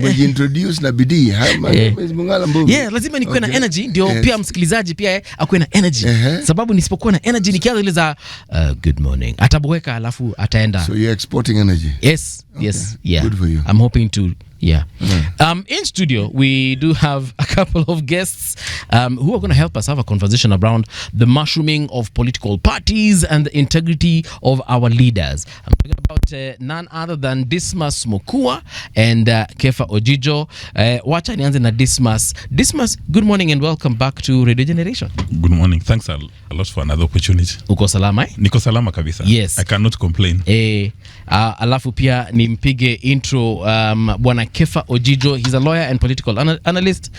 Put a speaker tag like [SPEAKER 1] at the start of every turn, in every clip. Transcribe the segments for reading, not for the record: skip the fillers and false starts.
[SPEAKER 1] umejiintroduce na bidii.
[SPEAKER 2] Yeah, lazima nikuwe na energy ndio pia msikilizaji pia akuwe na energy. Sababu nisipokuwa na energy nikianza ile za good morning ataboeka alafu ataenda.
[SPEAKER 1] So you're exporting energy.
[SPEAKER 2] Yes, yes, yeah.
[SPEAKER 1] Good for you.
[SPEAKER 2] I'm hoping to in studio, we do have a couple of guests who are going to help us have a conversation around the mushrooming of political parties and the integrity of our leaders. I'm talking about none other than Disamas Mokua and Kepher Ojijo. Wacha nianze na Disamas. Disamas, good morning and welcome back to Radio Generation.
[SPEAKER 3] Good morning. Thanks a lot for another opportunity.
[SPEAKER 2] Uko salama?
[SPEAKER 3] Niko salama kabisa.
[SPEAKER 2] Yes.
[SPEAKER 3] I cannot complain.
[SPEAKER 2] Alafu pia nimpige intro bwana Kepher Ojijo. He's a lawyer and political analyst.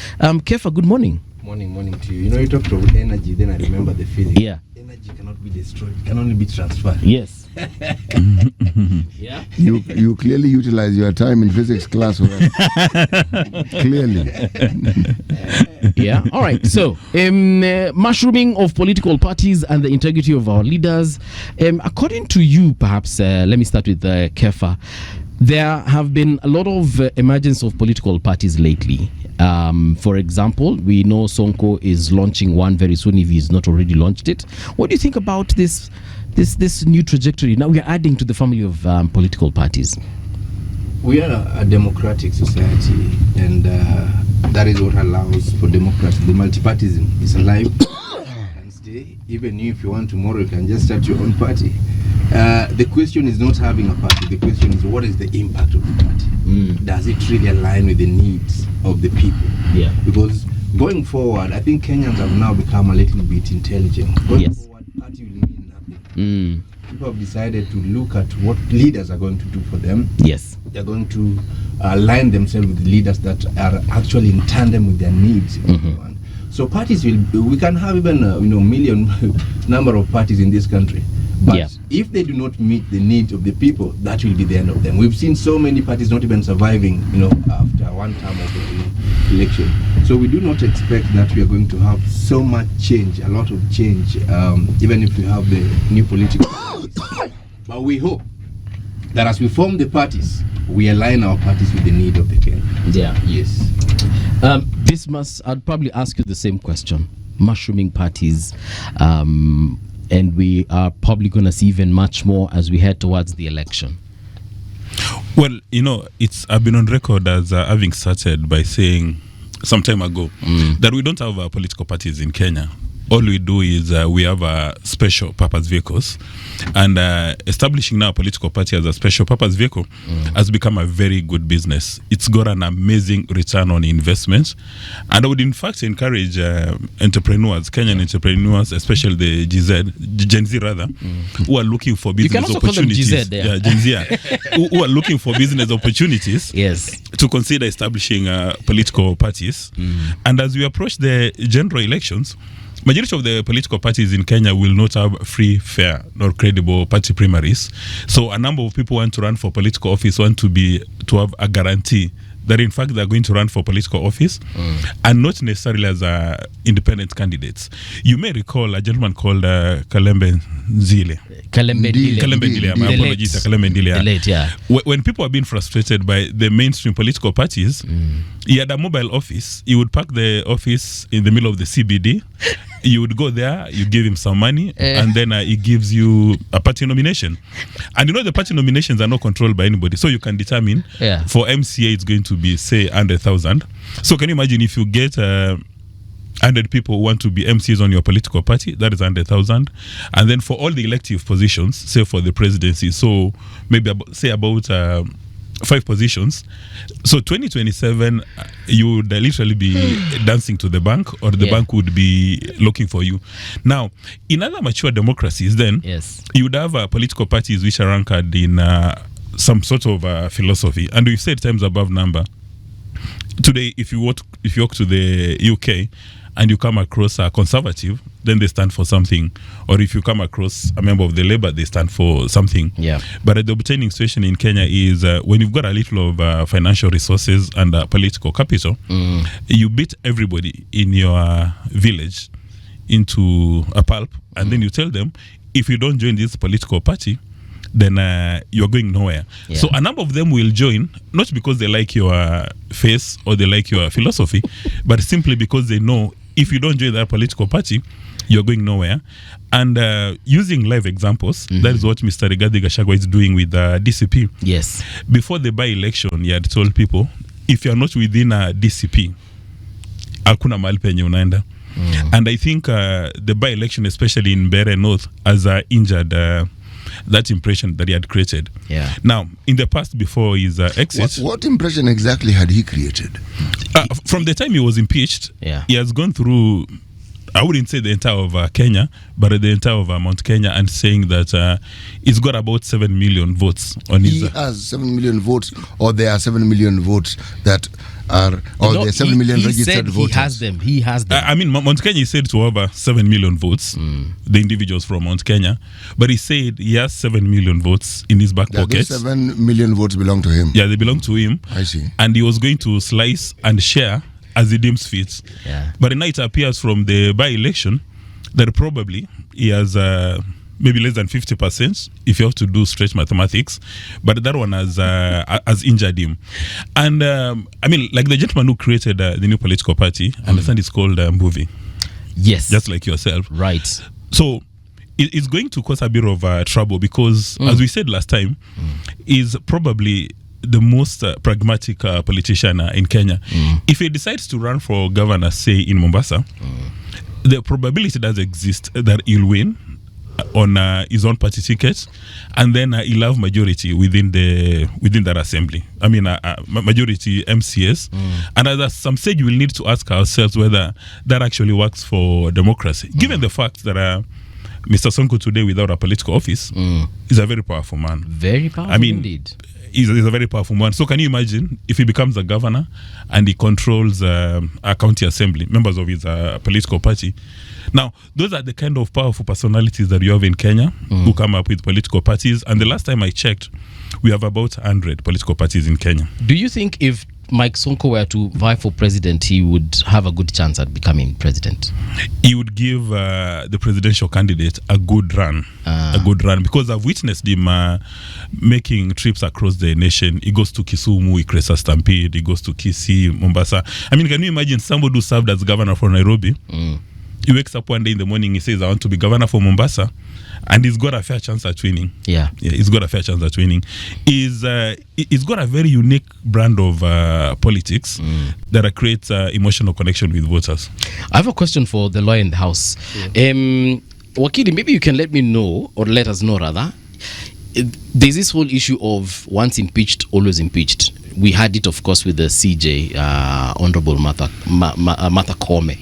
[SPEAKER 2] Kepher, good morning.
[SPEAKER 4] Morning to you. You know, you talked about energy, then I remember the feeling.
[SPEAKER 2] Yeah.
[SPEAKER 4] Energy cannot be destroyed. It can only be transferred.
[SPEAKER 2] Yes.
[SPEAKER 4] Yeah.
[SPEAKER 1] You clearly utilize your time in physics class. Clearly.
[SPEAKER 2] Yeah. All right. So, mushrooming of political parties and the integrity of our leaders. According to you, perhaps, let me start with Kepher. There have been a lot of emergence of political parties lately. For example, we know Sonko is launching one very soon if he's not already launched it. What do you think about this new trajectory? Now we are adding to the family of political parties.
[SPEAKER 4] We are a democratic society, and that is what allows for democracy. The multipartyism is alive and stay. Even if you want tomorrow, you can just start your own party. The question is not having a party. The question is, what is the impact of the party? Does it really align with the needs of the people?
[SPEAKER 2] Yeah.
[SPEAKER 4] Because going forward, I think Kenyans have now become a little bit intelligent. Going forward, party will mean nothing. People have decided to look at what leaders are going to do for them.
[SPEAKER 2] Yes.
[SPEAKER 4] They're going to align themselves with leaders that are actually in tandem with their needs. So parties we can have even million number of parties in this country. But if they do not meet the needs of the people, that will be the end of them. We've seen so many parties not even surviving, after one term of the election. So we do not expect that we are going to have so much change, a lot of change, even if we have the new political parties. But we hope that as we form the parties, we align our parties with the need of the Kenyan.
[SPEAKER 2] Yeah.
[SPEAKER 4] Yes.
[SPEAKER 2] I'd probably ask you the same question. Mushrooming parties, and we are probably going to see even much more as we head towards the election.
[SPEAKER 3] Well, I've been on record as having started by saying some time ago that we don't have political parties in Kenya. All we do is we have special purpose vehicles, and establishing now a political party as a special purpose vehicle has become a very good business. It's got an amazing return on investment, and I would in fact encourage entrepreneurs, Kenyan entrepreneurs, especially the Gen Z rather, who are looking for business opportunities.
[SPEAKER 2] Call them GZ there.
[SPEAKER 3] Yeah, Gen Z, who are looking for business opportunities.
[SPEAKER 2] Yes.
[SPEAKER 3] To consider establishing political parties, and as we approach the general elections, majority of the political parties in Kenya will not have free, fair, nor credible party primaries. So a number of people want to run for political office, want to have a guarantee that in fact they're going to run for political office and not necessarily as independent candidates. You may recall a gentleman called Kalembe Ndile. My apologies, Kalembe Ndile. When people are being frustrated by the mainstream political parties, he had a mobile office. He would park the office in the middle of the CBD. You would go there, you give him some money, and then he gives you a party nomination. And the party nominations are not controlled by anybody. So you can determine for MCA it's going to be, say, 100,000. So can you imagine if you get 100 people who want to be MCs on your political party, that is 100,000. And then for all the elective positions, say for the presidency, so maybe about 5 positions. So 2027, you would literally be dancing to the bank, or the bank would be looking for you. Now, in other mature democracies, then you would have political parties which are anchored in some sort of philosophy. And we've said times above number. Today, if you walk to the UK and you come across a conservative, then they stand for something. Or if you come across a member of the Labour, they stand for something. Yeah. But the obtaining situation in Kenya is when you've got a little of financial resources and political capital, you beat everybody in your village into a pulp, and then you tell them, if you don't join this political party, then you're going nowhere.
[SPEAKER 2] Yeah.
[SPEAKER 3] So a number of them will join, not because they like your face or they like your philosophy, but simply because they know if you don't join that political party, you're going nowhere. And using live examples, that is what Mr. Rigathi Gachagua is doing with DCP.
[SPEAKER 2] Yes.
[SPEAKER 3] Before the by-election, he had told people, if you're not within a DCP, hakuna mahali penye unaenda. And I think the by-election, especially in Bere North, has injured that impression that he had created.
[SPEAKER 2] Yeah.
[SPEAKER 3] Now, in the past, before his exit...
[SPEAKER 1] What impression exactly had he created?
[SPEAKER 3] From the time he was impeached, he has gone through... I wouldn't say the entire of Kenya, but the entire of Mount Kenya, and saying that he's got about 7 million votes on his...
[SPEAKER 1] He has 7 million votes, or there are 7 million votes that are... Or there are 7 million registered voters.
[SPEAKER 2] He has them.
[SPEAKER 3] I mean, Mount Kenya is said to have 7 million votes, the individuals from Mount Kenya, but he said he has 7 million votes in his back pocket.
[SPEAKER 1] Those 7 million votes belong to him.
[SPEAKER 3] Yeah, they belong to him.
[SPEAKER 1] I see.
[SPEAKER 3] And he was going to slice and share as he deems fit.
[SPEAKER 2] Yeah.
[SPEAKER 3] But now it appears from the by-election that probably he has maybe less than 50% if you have to do stretch mathematics, but that one has injured him. And I mean, like the gentleman who created the new political party, I understand it's called Mbuvi.
[SPEAKER 2] Yes.
[SPEAKER 3] Just like yourself.
[SPEAKER 2] Right.
[SPEAKER 3] So it's going to cause a bit of trouble because, as we said last time, is probably the most pragmatic politician in Kenya. If he decides to run for governor, say in Mombasa, the probability does exist that he'll win on his own party ticket, and then he'll have majority within that assembly. I mean, majority MCS. And at some stage, we'll need to ask ourselves whether that actually works for democracy, given the fact that Mr. Sonko today, without a political office, is a very powerful man.
[SPEAKER 2] Very powerful, indeed.
[SPEAKER 3] He's a very powerful man. So can you imagine if he becomes a governor and he controls a county assembly, members of his political party? Now, those are the kind of powerful personalities that you have in Kenya who come up with political parties. And the last time I checked, we have about 100 political parties in Kenya.
[SPEAKER 2] Do you think if Mike Sonko were to vie for president, he would have a good chance at becoming president?
[SPEAKER 3] He would give the presidential candidate a good run. A good run, because I've witnessed him making trips across the nation. He goes to Kisumu, he creates a stampede. He goes to Kisii, Mombasa. I mean, can you imagine somebody who served as governor for Nairobi? He wakes up one day in the morning, he says, I want to be governor for Mombasa. And he's got a fair chance at winning. Yeah, he's got a fair chance at winning. He's got a very unique brand of politics that creates emotional connection with voters.
[SPEAKER 2] I have a question for the lawyer in the house. Wakili, maybe you can let me know, or let us know rather. There's this whole issue of once impeached, always impeached. We had it, of course, with the CJ, Honorable Martha Koome.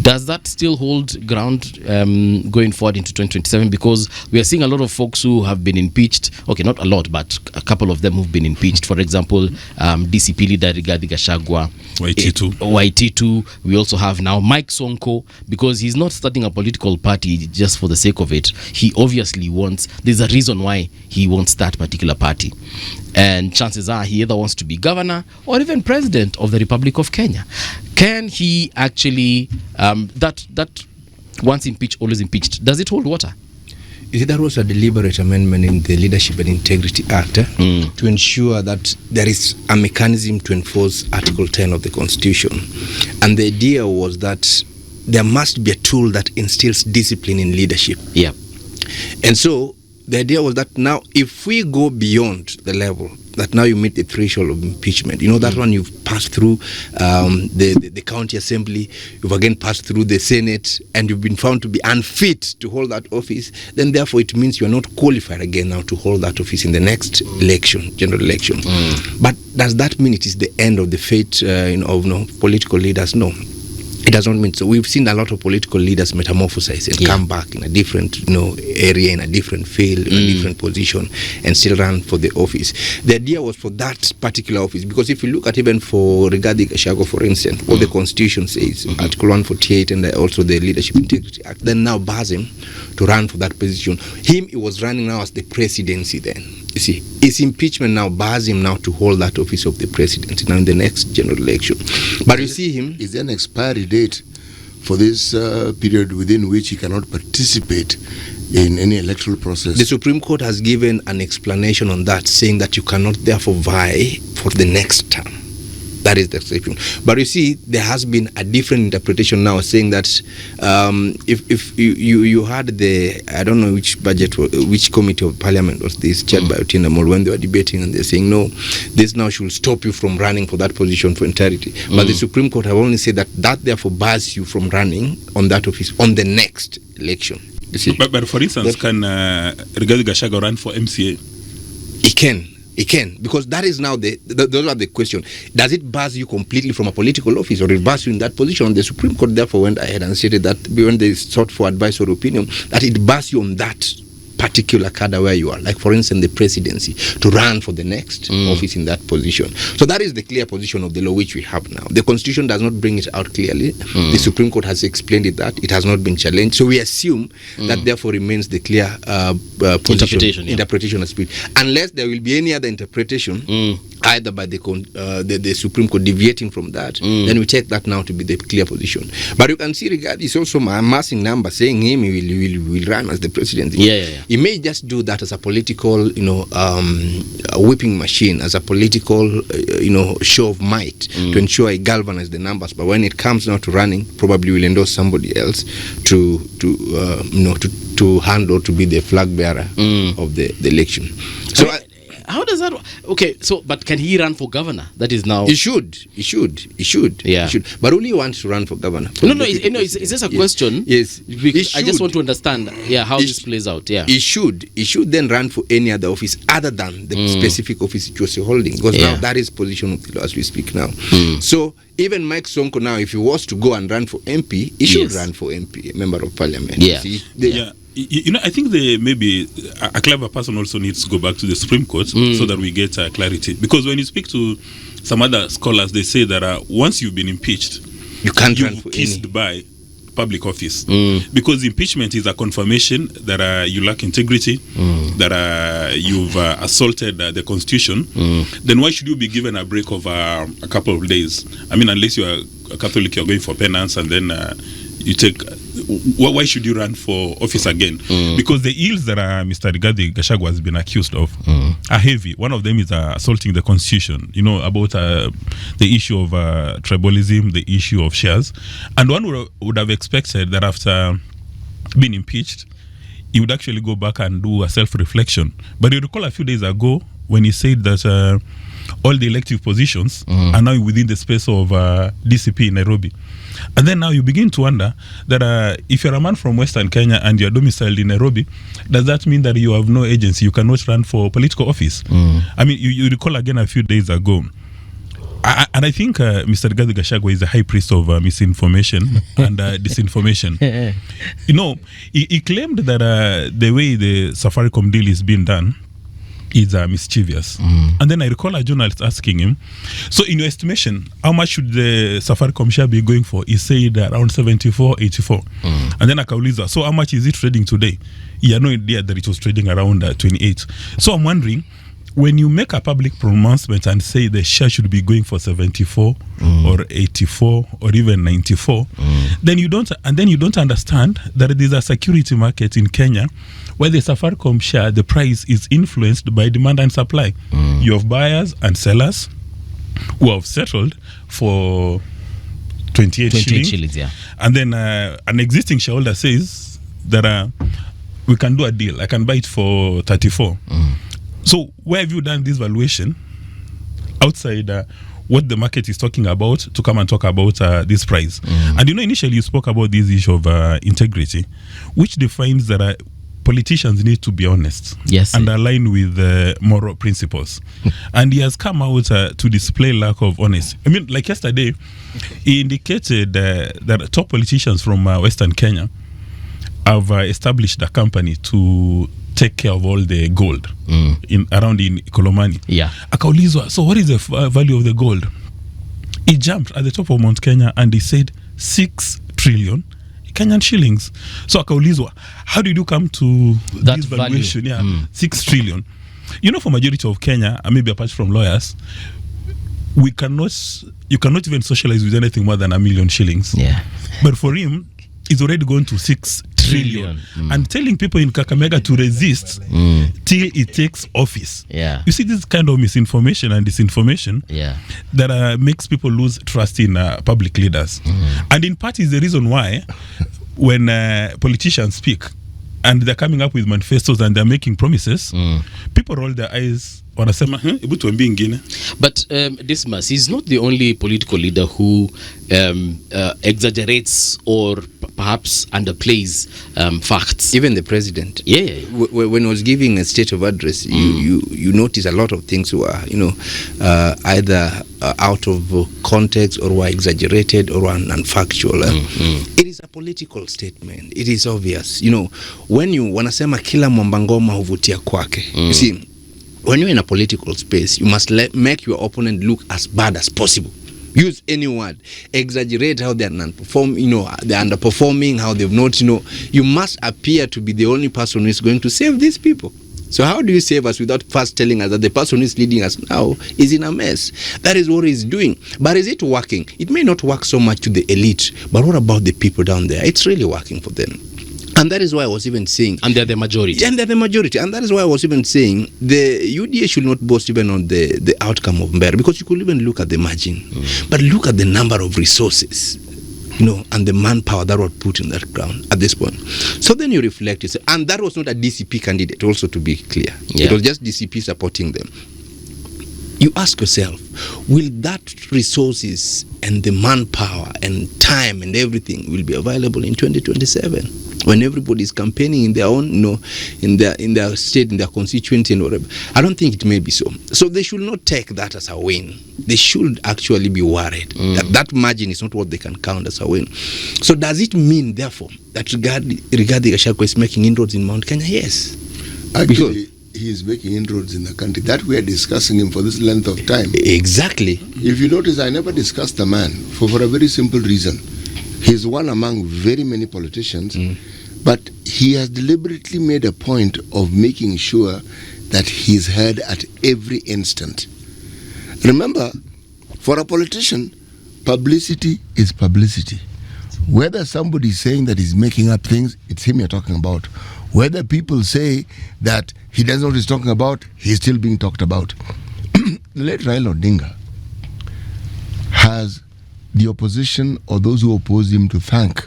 [SPEAKER 2] Does that still hold ground going forward into 2027? Because we are seeing a lot of folks who have been impeached. Okay, not a lot, but a couple of them who've been impeached. For example, DCP leader Rigathi Gachagua, YT2. We also have now Mike Sonko, because he's not starting a political party just for the sake of it. He obviously wants, there's a reason why he wants that particular party. And chances are he either wants to be governor or even president of the Republic of Kenya. Can he actually, that once impeached, always impeached, does it hold water?
[SPEAKER 4] You see, that was a deliberate amendment in the Leadership and Integrity Act to ensure that there is a mechanism to enforce Article 10 of the Constitution. And the idea was that there must be a tool that instills discipline in leadership.
[SPEAKER 2] Yeah.
[SPEAKER 4] And so the idea was that now if we go beyond the level that now you meet the threshold of impeachment, you know, that one you've passed through the county assembly, you've again passed through the Senate, and you've been found to be unfit to hold that office, then therefore it means you're not qualified again now to hold that office in the next election, general election. But does that mean it is the end of the fate of political leaders? No. It does not mean so. We've seen a lot of political leaders metamorphosize and come back in a different area, in a different field, in a different position, and still run for the office. The idea was for that particular office, because if you look at even for Rigathi Gachagua, for instance, what the Constitution says, Article 148 and also the Leadership Integrity Act, then now bars him to run for that position. He was running now as the presidency then. You see, his impeachment now bars him now to hold that office of the presidency now in the next general election. But you see him...
[SPEAKER 1] Is there an expiry date for this period within which he cannot participate in any electoral process.
[SPEAKER 4] The Supreme Court has given an explanation on that, saying that you cannot therefore vie for the next term. That is the exception. But you see, there has been a different interpretation now, saying that if you had the, I don't know which committee of parliament was this, chaired by Otieno Amolo, when they were debating, and they're saying, no, this now should stop you from running for that position for entirety. But the Supreme Court have only said that therefore bars you from running on that office on the next election. You see?
[SPEAKER 3] But for instance, can Rigathi Gachagua run for MCA?
[SPEAKER 4] He can, because that is now those are the question. Does it bar you completely from a political office, or it bars you in that position? The Supreme Court therefore went ahead and stated that when they sought for advice or opinion, that it bars you on that particular cadre where you are, like for instance the presidency, to run for the next office in that position. So that is the clear position of the law which we have now. The Constitution does not bring it out clearly. The Supreme Court has explained it that it has not been challenged. So we assume that therefore remains the clear interpretation of speech, unless there will be any other interpretation either by the Supreme Court deviating from that. Then we take that now to be the clear position. But you can see Rigathi is also amassing numbers, saying him he will run as the president. He may just do that as a political, a whipping machine, as a political, show of might to ensure he galvanizes the numbers. But when it comes now to running, probably will endorse somebody else to handle, to be the flag bearer of the election. So.
[SPEAKER 2] How does that work? Okay, so but can he run for governor? That is now.
[SPEAKER 4] He should. Yeah. He should. But only wants to run for governor.
[SPEAKER 2] It's just a question.
[SPEAKER 4] Yes.
[SPEAKER 2] I just want to understand how this plays out. Yeah.
[SPEAKER 4] He should then run for any other office other than the specific office he was holding, because now that is position of the law as we speak now. So even Mike Sonko now, if he was to go and run for MP, he should run for MP, a member of parliament.
[SPEAKER 3] I think maybe a clever person also needs to go back to the Supreme Court so that we get clarity. Because when you speak to some other scholars, they say that once you've been impeached,
[SPEAKER 4] you can't run for
[SPEAKER 3] kissed by public office. Because impeachment is a confirmation that you lack integrity, that you've assaulted the Constitution. Then why should you be given a break of a couple of days? I mean, unless you are a Catholic, you're going for penance, and then you take. Why should you run for office again? Because the ills that Mr. Rigathi Gachagua has been accused of are heavy. One of them is assaulting the Constitution, about the issue of tribalism, the issue of shares. And one would have expected that after being impeached, he would actually go back and do a self-reflection. But you recall a few days ago when he said that all the elective positions are now within the space of DCP in Nairobi. And then now you begin to wonder that if you're a man from Western Kenya and you're domiciled in Nairobi, does that mean that you have no agency? You cannot run for political office? I mean, you recall again a few days ago. And I think Mr. Rigathi Gachagua is a high priest of misinformation and disinformation. He claimed that the way the Safaricom deal is being done is mischievous. And then I recall a journalist asking him, so in your estimation, how much should the Safaricom share be going for? He said around 74, 84. And then akauliza, so how much is it trading today? He had no idea that it was trading around 28. So I'm wondering, when you make a public pronouncement and say the share should be going for 74 or 84 or even 94, then you don't understand that there's a security market in Kenya where the Safaricom share, the price is influenced by demand and supply. You have buyers and sellers who have settled for 28 shillings. And then an existing shareholder says that we can do a deal. I can buy it for 34. So where have you done this valuation outside what the market is talking about to come and talk about this price? And initially you spoke about this issue of integrity, which defines that politicians need to be honest and align with moral principles. And he has come out to display lack of honesty. I mean, like yesterday, he indicated that top politicians from Western Kenya have established a company to take care of all the gold around in Kolomani. Akaulizwa, so what is the value of the gold? He jumped at the top of Mount Kenya and he said 6 trillion Kenyan shillings. So akaulizwa, how did you come to
[SPEAKER 2] that
[SPEAKER 3] this valuation?
[SPEAKER 2] Value?
[SPEAKER 3] 6 trillion. For majority of Kenya, and maybe apart from lawyers, you cannot even socialize with anything more than 1 million shillings.
[SPEAKER 2] Yeah.
[SPEAKER 3] But for him, it's already gone to 6 trillion. trillion. And telling people in Kakamega to resist till it takes office.
[SPEAKER 2] Yeah.
[SPEAKER 3] You see this kind of misinformation and disinformation that makes people lose trust in public leaders. And in part is the reason why when politicians speak and they're coming up with manifestos and they're making promises, people roll their eyes. But
[SPEAKER 2] Disamas, he's not the only political leader who exaggerates or perhaps underplays facts.
[SPEAKER 4] Even the president.
[SPEAKER 2] Yeah.
[SPEAKER 4] When he was giving a state of address, you notice a lot of things were, either out of context or were exaggerated or were unfactual. It is a political statement. It is obvious. When you wanasema kila mwambangoma huvutia kwake. You see, when you're in a political space, you must make your opponent look as bad as possible. Use any word. Exaggerate how they're they're underperforming, how they've not, you must appear to be the only person who is going to save these people. So how do you save us without first telling us that the person who is leading us now is in a mess? That is what he's doing. But is it working? It may not work so much to the elite, but what about the people down there? It's really working for them. And that is why I was even saying...
[SPEAKER 2] And they're the majority.
[SPEAKER 4] And they're the majority. And that is why I was even saying the UDA should not boast even on the outcome of Mbera, because you could even look at the margin. But look at the number of resources, and the manpower that was put in that ground at this point. So then you reflect, and that was not a DCP candidate, also to be clear.
[SPEAKER 2] Yeah.
[SPEAKER 4] It was just DCP supporting them. You ask yourself, will that resources and the manpower and time and everything will be available in 2027 when everybody is campaigning in their own, in their state, in their constituency and whatever? I don't think it may be so. So they should not take that as a win. They should actually be worried that margin is not what they can count as a win. So does it mean, therefore, that Rigathi Gachagua is making inroads in Mount Kenya? Yes.
[SPEAKER 1] Actually, he is making inroads in the country. That we are discussing him for this length of time.
[SPEAKER 4] Exactly.
[SPEAKER 1] If you notice, I never discussed the man for a very simple reason. He's one among very many politicians, but he has deliberately made a point of making sure that he's heard at every instant. Remember, for a politician, publicity is publicity. Whether somebody is saying that he's making up things, it's him you're talking about. Whether people say that he doesn't know what he's talking about, he's still being talked about. The late Raila Odinga has the opposition or those who oppose him to thank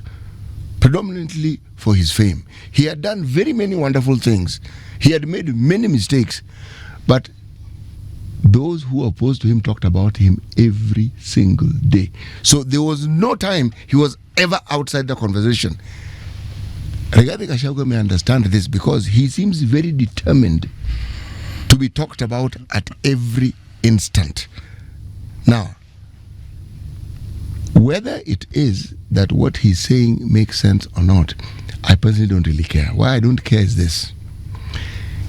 [SPEAKER 1] predominantly for his fame. He had done very many wonderful things. He had made many mistakes, but those who opposed to him talked about him every single day. So there was no time he was ever outside the conversation. Rigathi Gachagua may understand this because he seems very determined to be talked about at every instant. Now, whether it is that what he's saying makes sense or not, I personally don't really care. Why I don't care is this.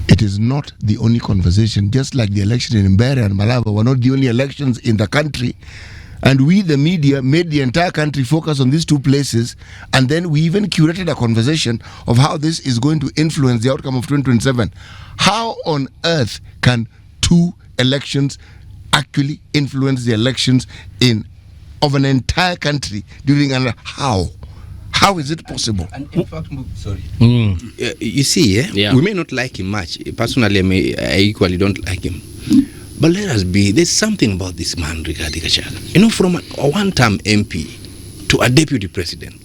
[SPEAKER 1] It is not the only conversation, just like the election in Mbera and Malava were not the only elections in the country. And we, the media, made the entire country focus on these two places. And then we even curated a conversation of how this is going to influence the outcome of 2027. How on earth can two elections actually influence the elections of an entire country during an how? How is it possible?
[SPEAKER 4] And in fact, sorry. You see, we may not like him much. Personally, I equally don't like him. But let us be, there's something about this man, Rigathi Gachagua. From a one-term MP to a deputy president,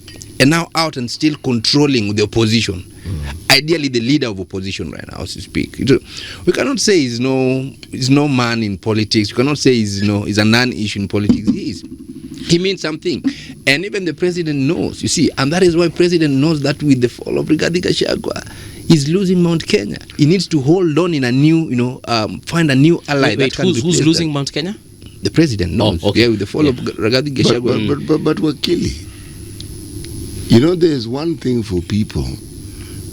[SPEAKER 4] and now out and still controlling the opposition. Ideally, the leader of opposition right now, as we speak. We cannot say he's no man in politics. We cannot say he's a non-issue in politics. He means something. And even the president knows, you see, and that is why president knows that with the fall of Rigathi Gachagua, he's losing Mount Kenya. He needs to hold on in a new, find a new ally.
[SPEAKER 2] Wait, who's losing Mount Kenya?
[SPEAKER 4] The president knows.
[SPEAKER 2] Okay.
[SPEAKER 4] Yeah, with the fall of Rigathi Gachagua.
[SPEAKER 1] But Wakili, there's one thing for people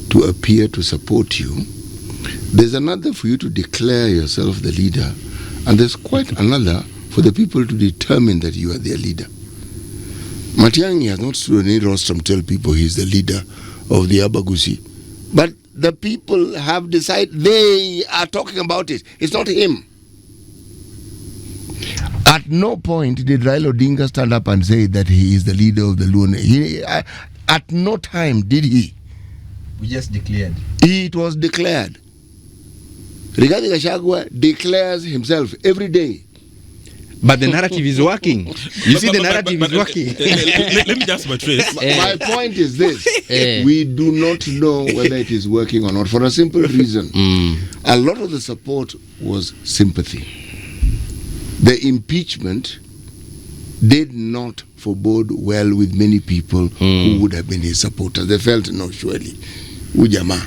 [SPEAKER 1] to appear to support you. There's another for you to declare yourself the leader. And there's quite another for the people to determine that you are their leader. Matiang'i has not stood on any rostrum to tell people he's the leader of the Abagusi. But the people have decided, they are talking about it. It's not him. At no point did Raila Odinga stand up and say that he is the leader of the Luo. At no time did he.
[SPEAKER 4] We just declared.
[SPEAKER 1] It was declared. Rigathi Gachagua declares himself every day.
[SPEAKER 5] But the narrative is working. You see, the narrative is working.
[SPEAKER 3] Let me just buttress.
[SPEAKER 1] My point is this. We do not know whether it is working or not for a simple reason. A lot of the support was sympathy. The impeachment did not forebode well with many people who would have been his supporters. They felt, no, surely, Ujama.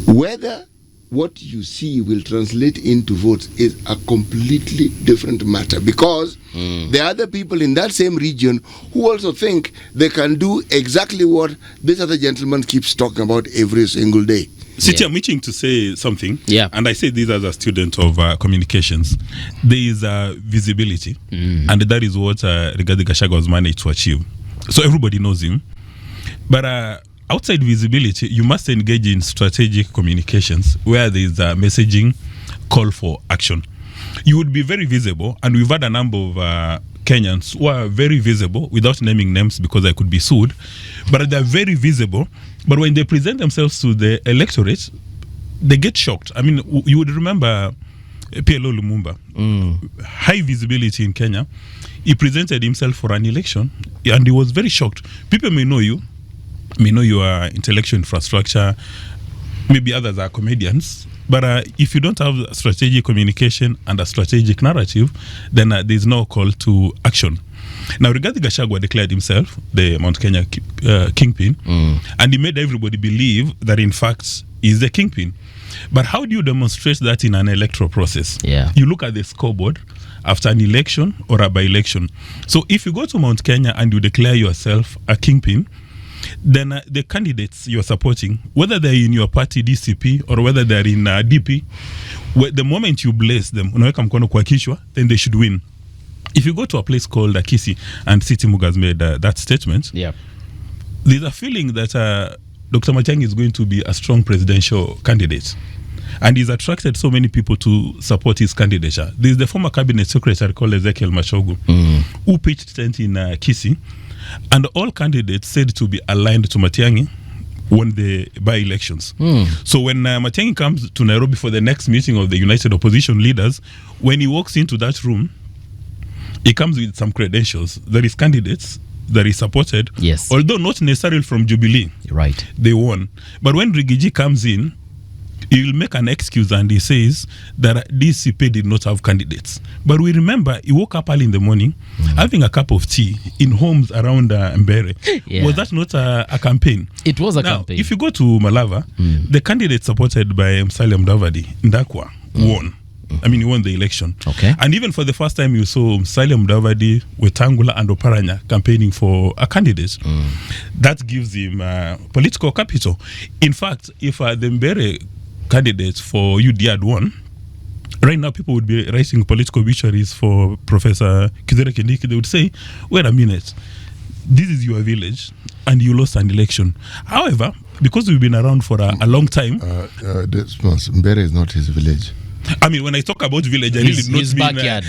[SPEAKER 1] Whether what you see will translate into votes is a completely different matter, because there are other people in that same region who also think they can do exactly what this other gentleman keeps talking about every single day.
[SPEAKER 3] City, I'm itching to say something.
[SPEAKER 2] Yeah.
[SPEAKER 3] And I say this as a student of communications. There is visibility, and that is what Rigathi Gachagua has managed to achieve. So everybody knows him. But outside visibility, you must engage in strategic communications where there is a messaging call for action. You would be very visible, and we've had a number of Kenyans who are very visible, without naming names because I could be sued, but they're very visible. But when they present themselves to the electorate, they get shocked. I mean, you would remember PLO Lumumba, high visibility in Kenya. He presented himself for an election, and he was very shocked. People may know you are intellectual infrastructure, maybe others are comedians, but if you don't have strategic communication and a strategic narrative, then there's no call to action. Now, Rigathi Gachagua declared himself the Mount Kenya kingpin, and he made everybody believe that, in fact, he's the kingpin. But how do you demonstrate that in an electoral process?
[SPEAKER 2] Yeah.
[SPEAKER 3] You look at the scoreboard after an election or a by-election. So if you go to Mount Kenya and you declare yourself a kingpin, then the candidates you're supporting, whether they're in your party DCP or whether they're in DP, the moment you bless them, then they should win. If you go to a place called Kisii, and City Muga has made that statement, there's a feeling that Dr. Matiang'i is going to be a strong presidential candidate. And he's attracted so many people to support his candidature. There's the former cabinet secretary called Ezekiel Machogu, who pitched tent in Kisii, and all candidates said to be aligned to Matiang'i won the by-elections. So when Matiang'i comes to Nairobi for the next meeting of the United Opposition Leaders, when he walks into that room, he comes with some credentials. There is candidates that is supported,
[SPEAKER 2] yes,
[SPEAKER 3] although not necessarily from Jubilee.
[SPEAKER 2] Right.
[SPEAKER 3] They won. But when Rigiji comes in, he will make an excuse and he says that DCP did not have candidates. But we remember he woke up early in the morning having a cup of tea in homes around Mbere. Was that not a campaign?
[SPEAKER 2] It was a
[SPEAKER 3] now,
[SPEAKER 2] campaign.
[SPEAKER 3] If you go to Malava, the candidate supported by Musalia Mudavadi, Ndakwa, won. I mean, he won the election.
[SPEAKER 2] Okay.
[SPEAKER 3] And even for the first time, you saw Musalia Mudavadi, Wetangula, and Oparanya campaigning for a candidate. That gives him political capital. In fact, if the Mbere candidate for UD had won, right now people would be writing political obituaries for Professor Kithure Kindiki. They would say, wait a minute, this is your village and you lost an election. However, because we've been around for a long time,
[SPEAKER 1] Mbere is not his village.
[SPEAKER 3] I mean, when I talk about village, I really
[SPEAKER 2] his
[SPEAKER 3] not mean
[SPEAKER 2] backyard.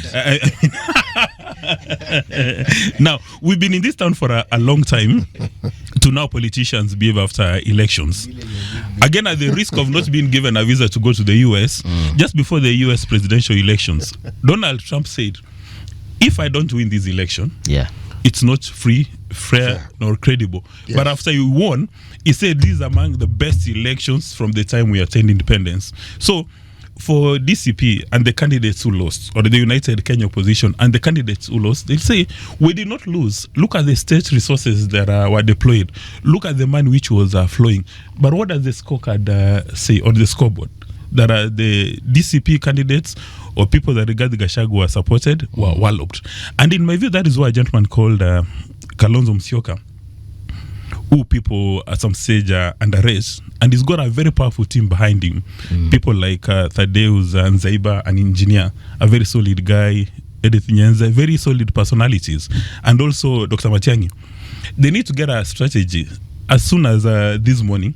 [SPEAKER 3] Now, we've been in this town for a long time. To now politicians behave after elections. Again, at the risk of not being given a visa to go to the US, just before the US presidential elections, Donald Trump said, if I don't win this election, it's not free, fair, nor credible. Yes. But after you won, he said this is among the best elections from the time we attained independence. So, for DCP and the candidates who lost, or the United Kenya Opposition and the candidates who lost, they'll say, we did not lose. Look at the state resources that were deployed. Look at the money which was flowing. But what does the scorecard say on the scoreboard? That the DCP candidates or people that Rigathi Gachagua supported were walloped. And in my view, that is why a gentleman called Kalonzo Musyoka, who people at some stage underrate, and he's got a very powerful team behind him. People like Thaddeus Nzaiba, an engineer, a very solid guy, Edith Nyenze, very solid personalities, and also Dr. Matiang'i. They need to get a strategy as soon as this morning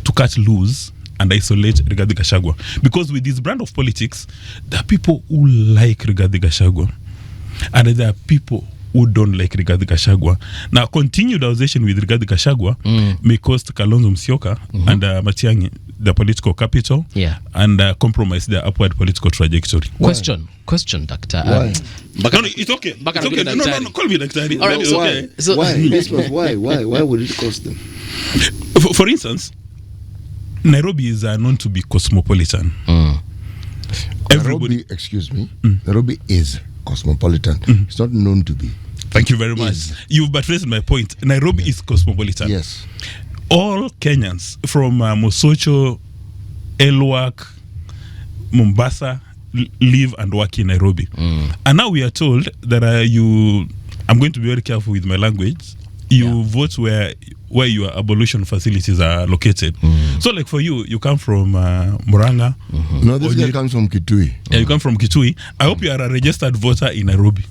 [SPEAKER 3] to cut loose and isolate Rigathi Gachagua. Because with this brand of politics, there are people who like Rigathi Gachagua, and there are people who don't like Rigathi Gachagua. Now, continued association with Rigathi Gachagua may cost Kalonzo Musyoka and Matiang'i the political capital and compromise their upward political trajectory.
[SPEAKER 2] Question, Doctor.
[SPEAKER 1] Why?
[SPEAKER 3] No, it's okay. It's okay. No, call me Daktari.
[SPEAKER 2] All right,
[SPEAKER 3] okay.
[SPEAKER 2] So
[SPEAKER 1] Why? Why would it cost them?
[SPEAKER 3] For instance, Nairobi is known to be cosmopolitan.
[SPEAKER 1] Nairobi, excuse me, Nairobi is cosmopolitan. It's not known to be.
[SPEAKER 3] Thank you very much. You've buttressed my point. Nairobi is cosmopolitan.
[SPEAKER 1] Yes.
[SPEAKER 3] All Kenyans from Mosocho, Elwak, Mombasa live and work in Nairobi. And now we are told that I'm going to be very careful with my language. You vote where your abolition facilities are located. So like for you come from Maraga.
[SPEAKER 1] No, this guy comes from Kitui.
[SPEAKER 3] Yeah, you come from Kitui. I hope you are a registered voter in Nairobi.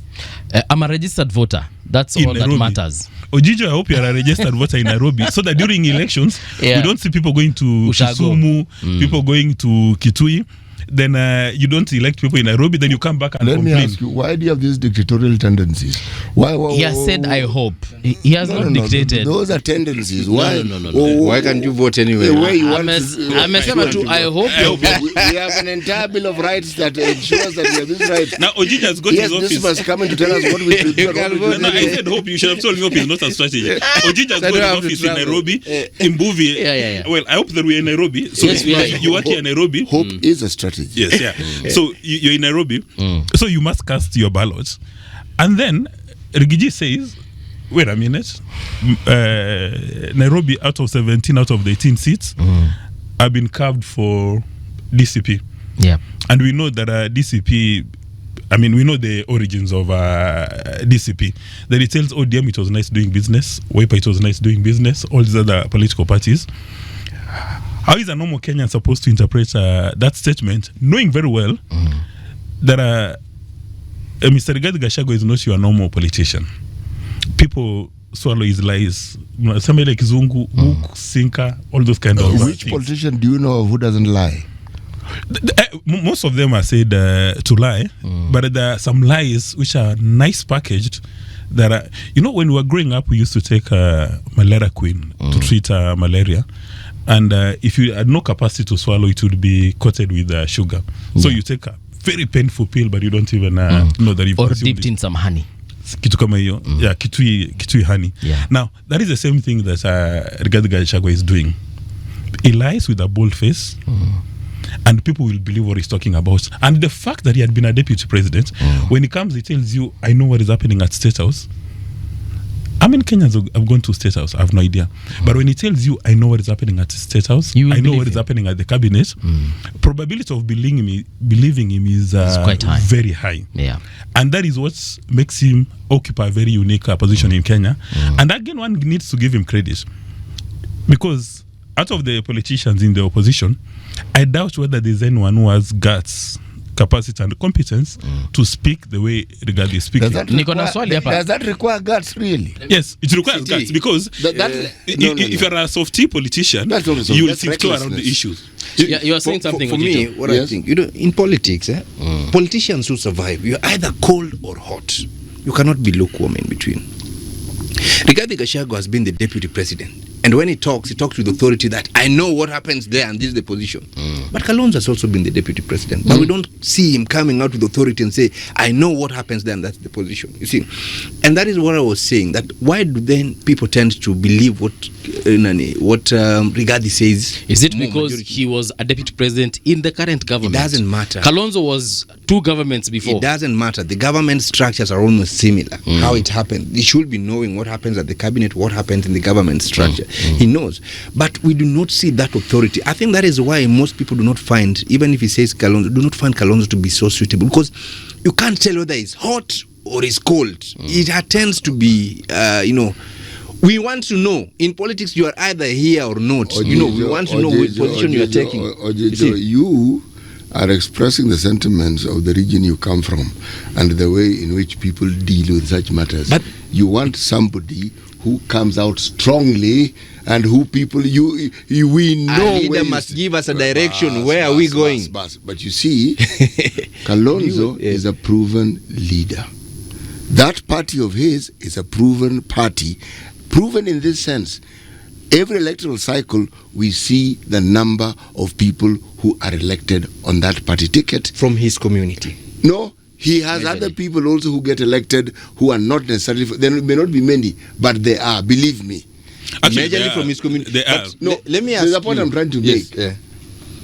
[SPEAKER 2] I'm a registered voter. That's
[SPEAKER 3] In
[SPEAKER 2] all
[SPEAKER 3] Nairobi.
[SPEAKER 2] that matters.
[SPEAKER 3] Ojijo, I hope you are a registered voter in Nairobi, so that during elections, we don't see people going to Kisumu, people going to Kitui. Then you don't elect people in Nairobi, then you come back and
[SPEAKER 1] Let
[SPEAKER 3] complain.
[SPEAKER 1] me ask you, why do you have these dictatorial tendencies? Why
[SPEAKER 2] He has said, I hope. He has not dictated.
[SPEAKER 1] Those are tendencies. Why?
[SPEAKER 5] No. Why can't you vote anyway?
[SPEAKER 1] The way you want
[SPEAKER 2] Amesema tu, I hope.
[SPEAKER 1] we have an entire bill of rights that ensures that we have this right.
[SPEAKER 3] Now Ojijo has got his office.
[SPEAKER 1] This must come in to tell us what we should do.
[SPEAKER 3] No, I said hope. You should have told me hope is not a strategy. Ojijo has got his office in Nairobi, in Mbuvi.
[SPEAKER 2] Yeah.
[SPEAKER 3] Well, I hope that we're in Nairobi. So
[SPEAKER 2] Yes, we are.
[SPEAKER 3] you work here in Nairobi.
[SPEAKER 1] Hope is a strategy.
[SPEAKER 3] Yes, yeah. So you're in Nairobi. So you must cast your ballot. And then Rigiji says, wait a minute. Nairobi, out of 17 out of the 18 seats, have been carved for DCP.
[SPEAKER 2] Yeah.
[SPEAKER 3] And we know that DCP, we know the origins of DCP. That it tells ODM it was nice doing business, Wiper it was nice doing business, all these other political parties. How is a normal Kenyan supposed to interpret that statement, knowing very well that Mr. Rigathi Gachagua is not your normal politician? People swallow his lies. Somebody like Zungu, Hook, Sinker, all those kind of
[SPEAKER 1] Which
[SPEAKER 3] things.
[SPEAKER 1] politician do you know of who doesn't lie?
[SPEAKER 3] Most of them are said to lie, but there are some lies which are nice packaged. That are, when we were growing up, we used to take malaria queen to treat malaria. And if you had no capacity to swallow, it would be coated with sugar. So you take a very painful pill, but you don't even know that you've
[SPEAKER 2] Or
[SPEAKER 3] consumed
[SPEAKER 2] dipped
[SPEAKER 3] it.
[SPEAKER 2] in some honey.
[SPEAKER 3] Kitu kama hiyo. Yeah, kitui honey.
[SPEAKER 2] Yeah.
[SPEAKER 3] Now, that is the same thing that Rigathi Gachagua is doing. He lies with a bold face, and people will believe what he's talking about. And the fact that he had been a deputy president, when he comes, he tells you, I know what is happening at State House. How many Kenyans have gone to State House? I have no idea. But when he tells you, I know what is happening at State House, I know what is happening at the cabinet, probability of believing him is
[SPEAKER 2] quite high.
[SPEAKER 3] Very high.
[SPEAKER 2] Yeah.
[SPEAKER 3] And that is what makes him occupy a very unique position in Kenya. And again, one needs to give him credit. Because out of the politicians in the opposition, I doubt whether there's anyone who has guts, capacity and competence to speak the way Rigathi is speaking.
[SPEAKER 1] Does that require guts, really?
[SPEAKER 3] Yes, it requires guts because if you're a softy politician, you will tiptoe around the issues.
[SPEAKER 2] You are saying something.
[SPEAKER 5] For me, what I think, in politics, politicians who survive, you're either cold or hot. You cannot be lukewarm in between. Rigathi Gachagua has been the deputy president, and when he talks with authority that I know what happens there and this is the position. But Kalonzo has also been the deputy president, but we don't see him coming out with authority and say I know what happens there and that's the position. You see, and that is what I was saying, that why do then people tend to believe what Rigathi says?
[SPEAKER 2] Is it because he was a deputy president in the current government?
[SPEAKER 5] It doesn't matter.
[SPEAKER 2] Kalonzo was two governments before.
[SPEAKER 5] It doesn't matter. The government structures are almost similar. How it happened. He should be knowing what happens at the cabinet, what happens in the government structure. He knows. But we do not see that authority. I think that is why most people do not find, even if he says Kalonzo, do not find Kalonzo to be so suitable. Because you can't tell whether he's hot or he's cold. It tends to be, we want to know. In politics, you are either here or not.
[SPEAKER 1] Ojijo,
[SPEAKER 5] we want to know which position you are taking.
[SPEAKER 1] Ojijo, you are expressing the sentiments of the region you come from and the way in which people deal with such matters. But you want somebody who comes out strongly and who people we know.
[SPEAKER 5] A leader must give us a direction. Where are we going?
[SPEAKER 1] But you see, Kalonzo is a proven leader. That party of his is a proven party. Proven in this sense. Every electoral cycle, we see the number of people who are elected on that party ticket.
[SPEAKER 5] From his community.
[SPEAKER 1] No, he has other people also who get elected who are not necessarily, there may not be many, but they are, believe me.
[SPEAKER 3] Actually,
[SPEAKER 5] Majorly from his community.
[SPEAKER 3] They are.
[SPEAKER 1] No,
[SPEAKER 5] let me ask
[SPEAKER 1] there's a point I'm trying to make.
[SPEAKER 5] Yeah.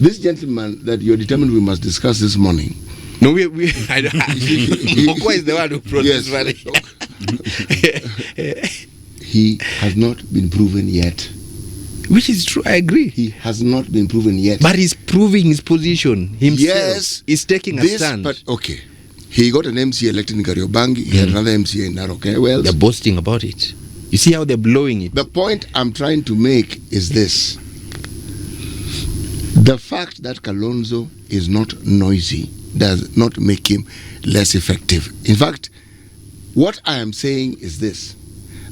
[SPEAKER 1] This gentleman that you're determined we must discuss this morning.
[SPEAKER 5] No, Mokua is the one who brought this money.
[SPEAKER 1] He has not been proven yet.
[SPEAKER 5] Which is true, I agree.
[SPEAKER 1] He has not been proven yet.
[SPEAKER 5] But he's proving his position himself.
[SPEAKER 1] Yes.
[SPEAKER 5] He's taking a stand.
[SPEAKER 1] But okay. He got an MC elected in Kariobangi. He had another MC in Narok. Well,
[SPEAKER 5] they're boasting about it. You see how they're blowing it.
[SPEAKER 1] The point I'm trying to make is this. The fact that Kalonzo is not noisy does not make him less effective. In fact, what I am saying is this.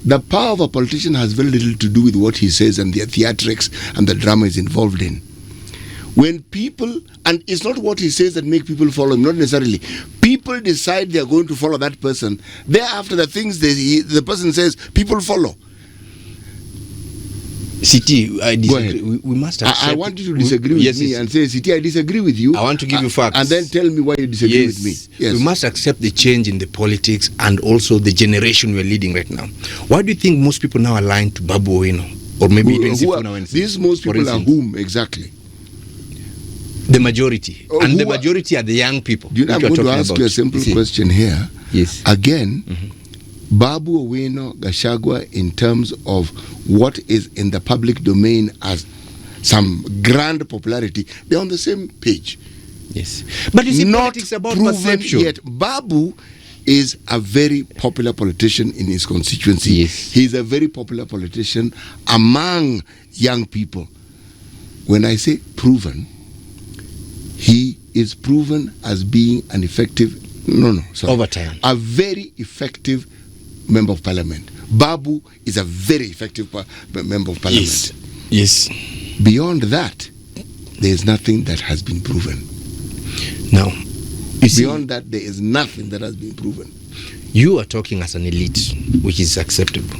[SPEAKER 1] The power of a politician has very little to do with what he says and the theatrics and the drama is involved in. When people, and it's not what he says that make people follow him, not necessarily. People decide they are going to follow that person. Thereafter, the things the person says, people follow.
[SPEAKER 5] CT, I disagree.
[SPEAKER 1] Go ahead.
[SPEAKER 5] We must accept.
[SPEAKER 1] I want you to disagree with me and say, CT, I disagree with you.
[SPEAKER 5] I want to give you facts.
[SPEAKER 1] And then tell me why you disagree with me. Yes.
[SPEAKER 5] We must accept the change in the politics and also the generation we're leading right now. Why do you think most people now align to Babu Owino? Or maybe even Sifuna Wensi?
[SPEAKER 1] These most people are whom exactly?
[SPEAKER 5] The majority.
[SPEAKER 1] Oh,
[SPEAKER 5] and the majority are the young people.
[SPEAKER 1] Do you know, I'm going to ask you a simple question here.
[SPEAKER 5] Yes.
[SPEAKER 1] Again, Babu Owino, Gachagua, in terms of what is in the public domain as some grand popularity, they're on the same page.
[SPEAKER 5] Yes. But you see,
[SPEAKER 1] not
[SPEAKER 5] politics about
[SPEAKER 1] proven
[SPEAKER 5] perception.
[SPEAKER 1] Yet. Babu is a very popular politician in his constituency.
[SPEAKER 5] Yes.
[SPEAKER 1] He's a very popular politician among young people. When I say proven, he is proven as being an effective,
[SPEAKER 5] over time,
[SPEAKER 1] a very effective member of parliament. Babu is a very effective member of parliament.
[SPEAKER 5] Yes.
[SPEAKER 1] Beyond that, there is nothing that has been proven.
[SPEAKER 5] Now,
[SPEAKER 1] beyond that, there is nothing that has been proven.
[SPEAKER 5] You are talking as an elite, which is acceptable.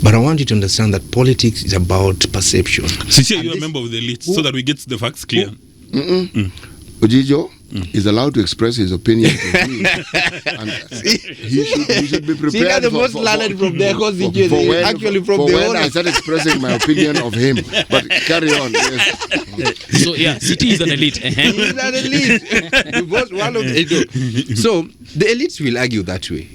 [SPEAKER 5] But I want you to understand that politics is about perception.
[SPEAKER 3] Since you're a member of the elite, so that we get the facts clear.
[SPEAKER 1] Ojijo is allowed to express his opinion. And he should be prepared.
[SPEAKER 5] See, that's the most learned from their constituency. Actually, from the
[SPEAKER 1] when I start expressing my opinion of him. But carry on. Yes.
[SPEAKER 2] So yeah, City is an elite.
[SPEAKER 5] He's an elite. So the elites will argue that way.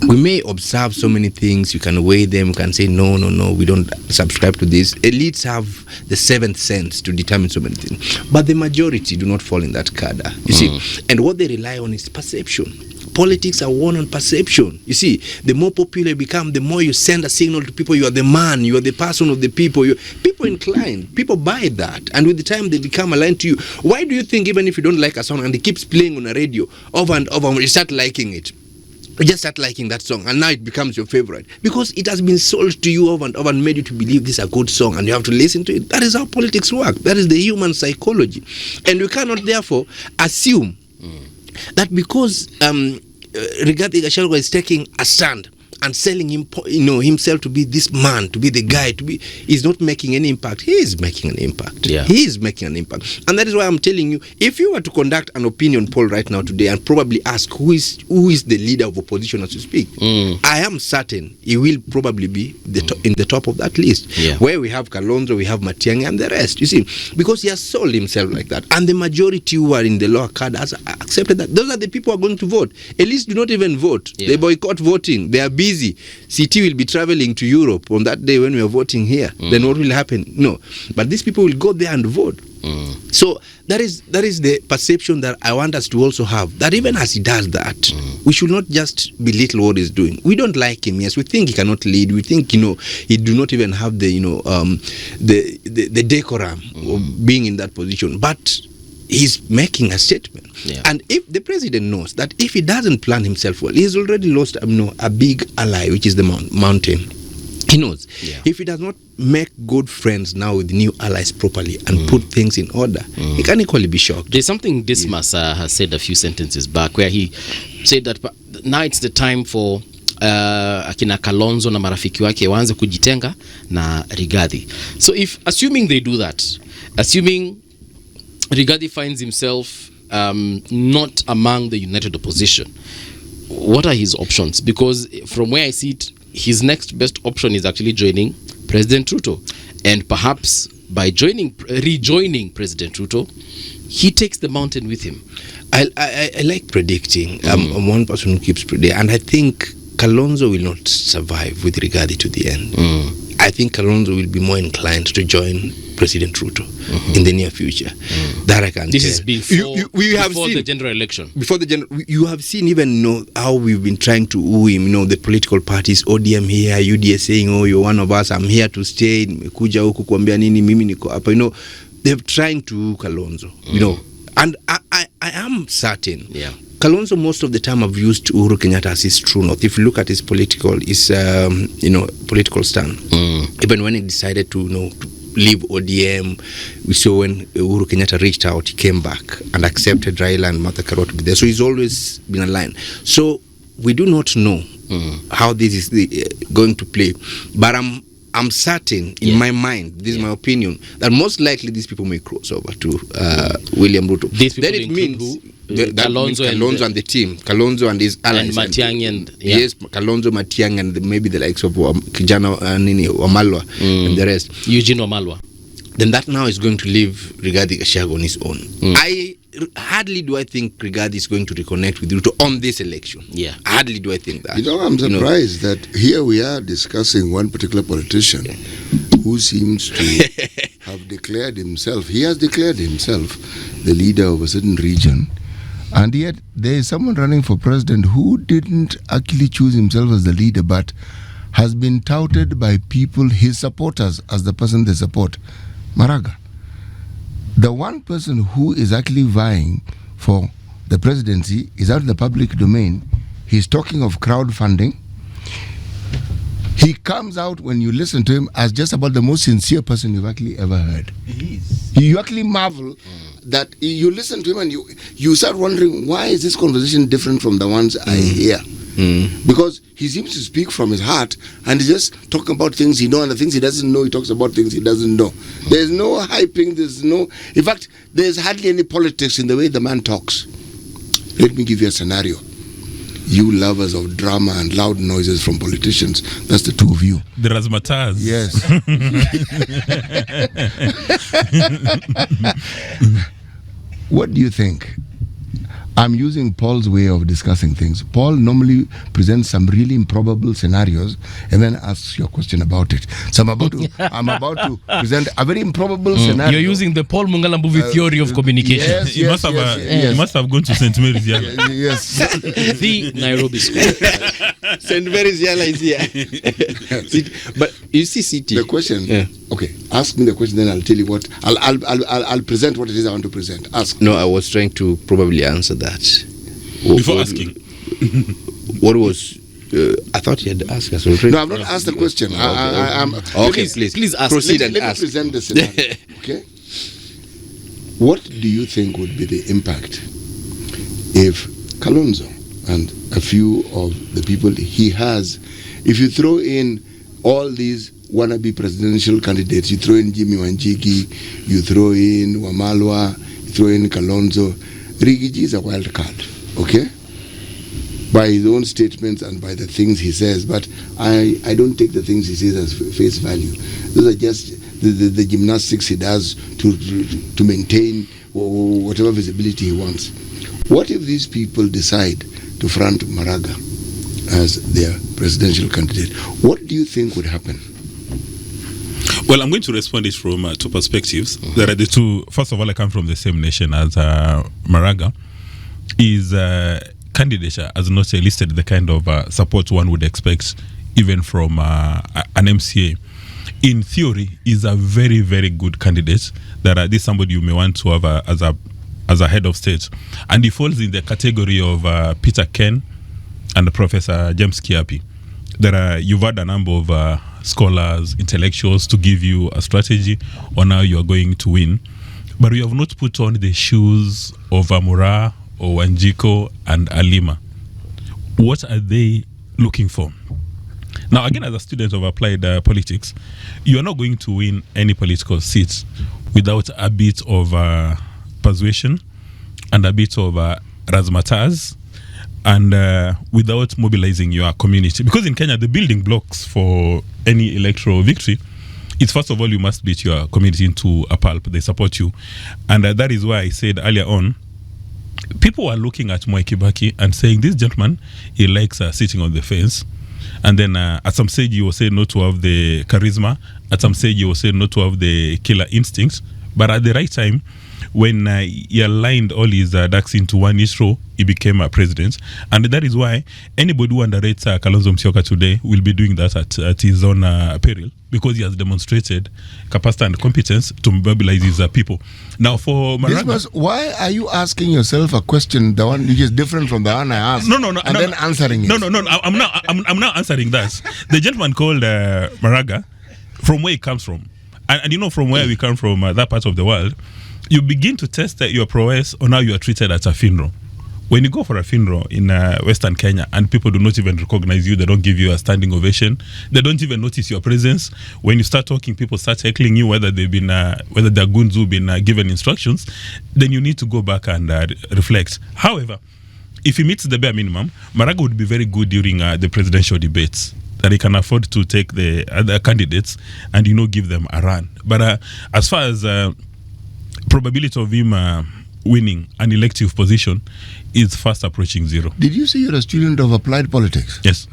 [SPEAKER 5] We may observe so many things, you can weigh them, you can say no, we don't subscribe to this. Elites have the seventh sense to determine so many things. But the majority do not fall in that cadre. You see, and what they rely on is perception. Politics are won on perception. You see, the more popular you become, the more you send a signal to people, you are the man, you are the person of the people. People incline, people buy that. And with the time they become aligned to you. Why do you think even if you don't like a song and it keeps playing on a radio over and over, you start liking it? You just start liking that song and now it becomes your favorite because it has been sold to you over and over and made you to believe this is a good song and you have to listen to it. That is how politics work. That is the human psychology. And we cannot therefore assume that because Rigathi Gachagua is taking a stand and selling him, himself to be this man, to be the guy, he's not making any impact. He is making an impact.
[SPEAKER 2] Yeah.
[SPEAKER 5] He is making an impact. And that is why I'm telling you, if you were to conduct an opinion poll right now today and probably ask who is the leader of opposition as you speak, I am certain he will probably be in the top of that list.
[SPEAKER 2] Yeah.
[SPEAKER 5] Where we have Kalonzo, we have Matiang'i and the rest, you see, because he has sold himself like that. And the majority who are in the lower card has accepted that. Those are the people who are going to vote. At least do not even vote.
[SPEAKER 2] Yeah.
[SPEAKER 5] They boycott voting. They are busy. CT will be traveling to Europe on that day when we are voting here. Then what will happen? No. But these people will go there and vote. So that is the perception that I want us to also have. That even as he does that, we should not just belittle what he's doing. We don't like him. Yes, we think he cannot lead. We think he do not even have the the decorum of being in that position. But he's making a statement.
[SPEAKER 2] Yeah.
[SPEAKER 5] And if the president knows that if he doesn't plan himself well, he's already lost a big ally, which is the mountain. He knows.
[SPEAKER 2] Yeah.
[SPEAKER 5] If he does not make good friends now with new allies properly and put things in order, he can equally be shocked.
[SPEAKER 2] There's something Disamas has said a few sentences back where he said that now it's the time for akina Kalonzo na marafiki wake waanze kujitenga na Rigathi. So if assuming they do that, assuming Rigathi finds himself not among the united opposition, what are his options? Because from where I see it, his next best option is actually joining President Ruto, and perhaps by rejoining President Ruto, he takes the mountain with him.
[SPEAKER 5] I like predicting. I'm one person who keeps predicting, and I think Kalonzo will not survive with Rigathi to the end. I think Kalonzo will be more inclined to join President Ruto in the near future. That I can
[SPEAKER 2] This
[SPEAKER 5] tell.
[SPEAKER 2] is before,
[SPEAKER 5] we have
[SPEAKER 2] before
[SPEAKER 5] seen,
[SPEAKER 2] the general election.
[SPEAKER 5] Before the general, you have seen even how we've been trying to woo him. The political parties, ODM here, UDA saying, "Oh, you're one of us. I'm here to stay. Nimekuja huku kuambia nini, mimi niko hapa." They're trying to woo Kalonzo. And I am certain.
[SPEAKER 2] Yeah.
[SPEAKER 5] Kalonzo most of the time have used Uhuru Kenyatta as his true north. If you look at his political stand, even when he decided to leave ODM, we saw when Uhuru Kenyatta reached out, he came back and accepted Raila and Martha Karua to be there. So he's always been aligned. So we do not know how this is going to play, but I'm certain in my mind, this is my opinion, that most likely these people may cross over to William Ruto.
[SPEAKER 2] Then it means
[SPEAKER 5] Kalonzo and the team, Kalonzo and his allies,
[SPEAKER 2] and Matiang'i
[SPEAKER 5] yes, Kalonzo, Matiang'i, and maybe the likes of Kijana Wamalwa and the rest.
[SPEAKER 2] Eugene Wamalwa.
[SPEAKER 5] Then that now is going to leave Rigathi Gachagua on his own. Hardly do I think Rigathi is going to reconnect with Ruto on this election.
[SPEAKER 2] Yeah.
[SPEAKER 5] Hardly do I think that.
[SPEAKER 1] I'm surprised that here we are discussing one particular politician who seems to have declared himself. He has declared himself the leader of a certain region. And yet there is someone running for president who didn't actually choose himself as the leader, but has been touted by people, his supporters, as the person they support. Maraga. The one person who is actually vying for the presidency is out in the public domain. He's talking of crowdfunding. He comes out, when you listen to him, as just about the most sincere person you've actually ever heard.
[SPEAKER 5] He is.
[SPEAKER 1] You actually marvel that you listen to him and you start wondering, why is this conversation different from the ones I hear? Because he seems to speak from his heart, and he's just talking about things he knows, and the things he doesn't know, he talks about things he doesn't know. There's no hyping, in fact, there's hardly any politics in the way the man talks. Let me give you a scenario. You lovers of drama and loud noises from politicians, that's the two of you.
[SPEAKER 3] The razzmatazz.
[SPEAKER 1] Yes. What do you think? I'm using Paul's way of discussing things. Paul normally presents some really improbable scenarios and then asks you a question about it. So I'm about to present a very improbable scenario.
[SPEAKER 2] You're using the Paul Mungala movie theory of communication.
[SPEAKER 1] Yes,
[SPEAKER 3] You must have gone to St. Mary's.
[SPEAKER 1] Yes.
[SPEAKER 2] The Nairobi school.
[SPEAKER 5] St. Mary's Yala is here. But you see, CT.
[SPEAKER 1] The question.
[SPEAKER 5] Yeah.
[SPEAKER 1] Okay, ask me the question, then I'll tell you what. I'll present what it is I want to present. Ask.
[SPEAKER 5] No, I was trying to probably answer that.
[SPEAKER 3] Before asking.
[SPEAKER 5] What was... I thought you had asked us already.
[SPEAKER 1] No, I've not asked the question.
[SPEAKER 5] Okay, please ask. Proceed and
[SPEAKER 1] let
[SPEAKER 5] ask.
[SPEAKER 1] me present the scenario. Okay. What do you think would be the impact if Kalonzo and a few of the people he has, if you throw in all these wannabe presidential candidates, you throw in Jimmy Wanjigi, you throw in Wamalwa, you throw in Kalonzo, Rigiji is a wild card, okay? By his own statements and by the things he says, but I don't take the things he says as face value. Those are just the gymnastics he does to maintain whatever visibility he wants. What if these people decide to front Maraga as their presidential candidate? What do you think would happen?
[SPEAKER 3] Well, I'm going to respond it from two perspectives. There are the two. First of all, I come from the same nation as Maraga. His candidature has not elicited the kind of support one would expect even from an MCA. In theory, he's a very, very good candidate. That this is somebody you may want to have as a head of state. And he falls in the category of Peter Ken and Professor James Kiapi. you've had a number of scholars, intellectuals to give you a strategy on how you are going to win, but you have not put on the shoes of Amura or Wanjiko and Alima. What are they looking for? Now, again, as a student of applied politics, you are not going to win any political seats without a bit of persuasion and a bit of razzmatazz, and without mobilizing your community. Because in Kenya, the building blocks for any electoral victory is, first of all, you must beat your community into a pulp. They support you. And that is why I said earlier on, people are looking at Mwai Kibaki and saying, this gentleman, he likes sitting on the fence. And then at some stage, you will say not to have the charisma. At some stage, you will say not to have the killer instincts. But at the right time, when he aligned all his ducks into one row, he became a president. And that is why anybody who underrates Kalonzo Musyoka today will be doing that at his own peril, because he has demonstrated capacity and competence to mobilize his people. Now, for Maraga,
[SPEAKER 1] why are you asking yourself a question, the one which is different from the one I asked? Then answering it.
[SPEAKER 3] No. I'm not answering that. The gentleman called Maraga, from where he comes from, and you know, from where we come from, that part of the world, you begin to test your prowess on how you are treated at a funeral. When you go for a funeral in Western Kenya and people do not even recognize you, they don't give you a standing ovation, they don't even notice your presence. When you start talking, people start heckling you, whether they've been, whether they're goons who've been given instructions, then you need to go back and reflect. However, if he meets the bare minimum, Maraga would be very good during the presidential debates, that he can afford to take the other candidates and, you know, give them a run. But as far as probability of him winning an elective position is fast approaching zero.
[SPEAKER 1] Did you say you're a student of applied politics?
[SPEAKER 3] Yes.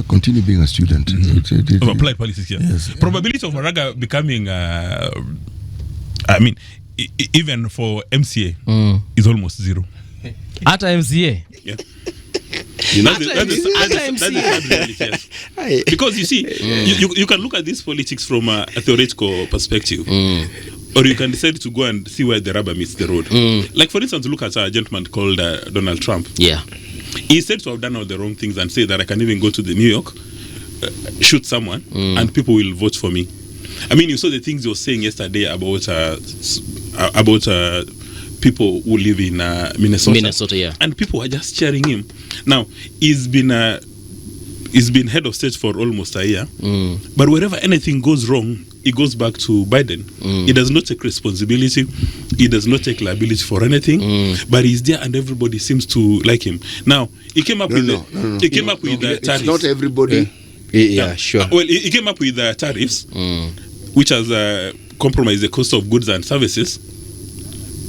[SPEAKER 1] Continue being a student.
[SPEAKER 3] Of applied politics, yeah. Yes. Probability of Maraga becoming, even for MCA, is almost zero.
[SPEAKER 2] At MCA?
[SPEAKER 3] Yeah. That's the reality, yes. Because you see, you can look at this politics from a theoretical perspective, or you can decide to go and see where the rubber meets the road. Like, for instance, look at a gentleman called Donald Trump.
[SPEAKER 2] Yeah.
[SPEAKER 3] He said to have done all the wrong things and say that I can even go to the New York, shoot someone, and people will vote for me. I mean, you saw the things he was saying yesterday about people who live in Minnesota,
[SPEAKER 2] yeah,
[SPEAKER 3] and people are just cheering him. Now, he's been head of state for almost a year, but wherever anything goes wrong, he goes back to Biden. He does not take responsibility, he does not take liability for anything, but he's there and everybody seems to like him. Now, he came up with tariffs.
[SPEAKER 1] It's not everybody.
[SPEAKER 5] Yeah, sure.
[SPEAKER 3] Well, he came up with tariffs, which has compromised the cost of goods and services.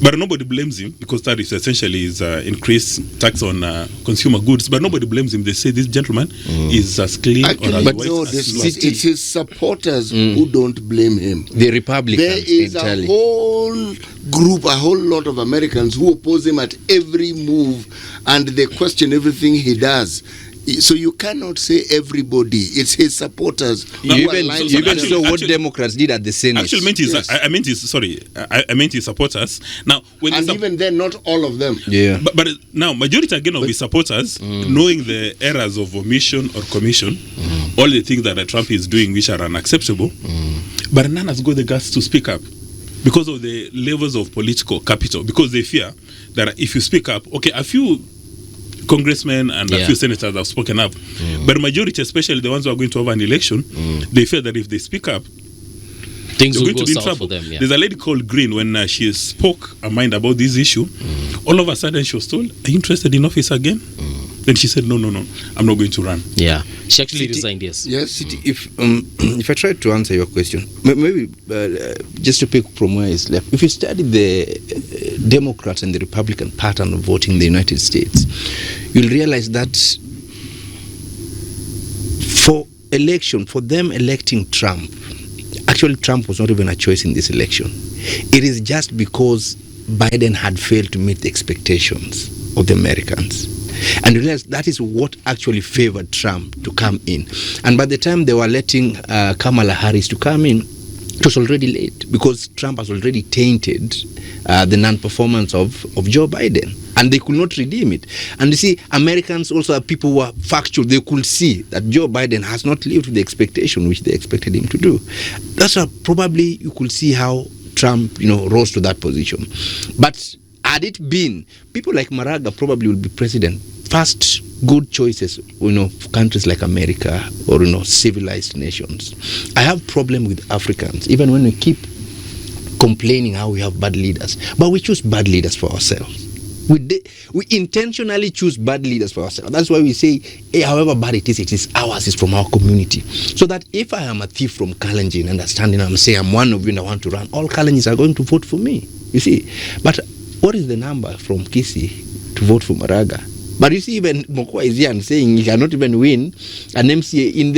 [SPEAKER 3] But nobody blames him, because tariffs essentially is increased tax on consumer goods. But nobody blames him. They say this gentleman is as clean or as white
[SPEAKER 1] it's his supporters who don't blame him.
[SPEAKER 5] The Republicans.
[SPEAKER 1] There is a whole group, a whole lot of Americans who oppose him at every move, and they question everything he does. So you cannot say everybody. It's his supporters.
[SPEAKER 5] You even saw what Democrats did at the Senate.
[SPEAKER 3] Actually, I meant his supporters. Now,
[SPEAKER 1] even then, not all of them.
[SPEAKER 5] Yeah.
[SPEAKER 3] But now, majority again of his supporters, knowing the errors of omission or commission, all the things that Trump is doing which are unacceptable, but none has got the guts to speak up because of the levels of political capital. Because they fear that if you speak up, okay, a few congressmen and a few senators have spoken up, but the majority, especially the ones who are going to have an election, they fear that if they speak up,
[SPEAKER 2] things will
[SPEAKER 3] going
[SPEAKER 2] go
[SPEAKER 3] to be in
[SPEAKER 2] south
[SPEAKER 3] trouble.
[SPEAKER 2] for them. Yeah.
[SPEAKER 3] There's a lady called Green, when she spoke her mind about this issue, all of a sudden she was told, are you interested in office again? Then she said, no, I'm not going to run.
[SPEAKER 2] Yeah, she actually resigned. Yes.
[SPEAKER 5] If I try to answer your question, maybe just to pick from where it's left, if you study the Democrats and the Republican pattern of voting in the United States, you'll realize that for them electing Trump, actually Trump was not even a choice in this election. It is just because Biden had failed to meet the expectations of the Americans. And you realize that is what actually favored Trump to come in. And by the time they were letting Kamala Harris to come in, it was already late, because Trump has already tainted the non-performance of Joe Biden. and they could not redeem it. And you see, Americans also are people who are factual. They could see that Joe Biden has not lived to the expectation which they expected him to do. That's why probably you could see how Trump, rose to that position. But had it been, people like Maraga probably will be president. First good choices, for countries like America or, civilized nations. I have problem with Africans, even when we keep complaining how we have bad leaders, but we choose bad leaders for ourselves. We intentionally choose bad leaders for ourselves. That's why we say, hey, however bad it is ours, it's from our community. So that if I am a thief from Kalenjin, understanding I'm saying I'm one of you and I want to run, all Kalenjins are going to vote for me. You see, but what is the number from Kisii to vote for Maraga? But you see, even Mokua is here and saying he cannot even win an MCA in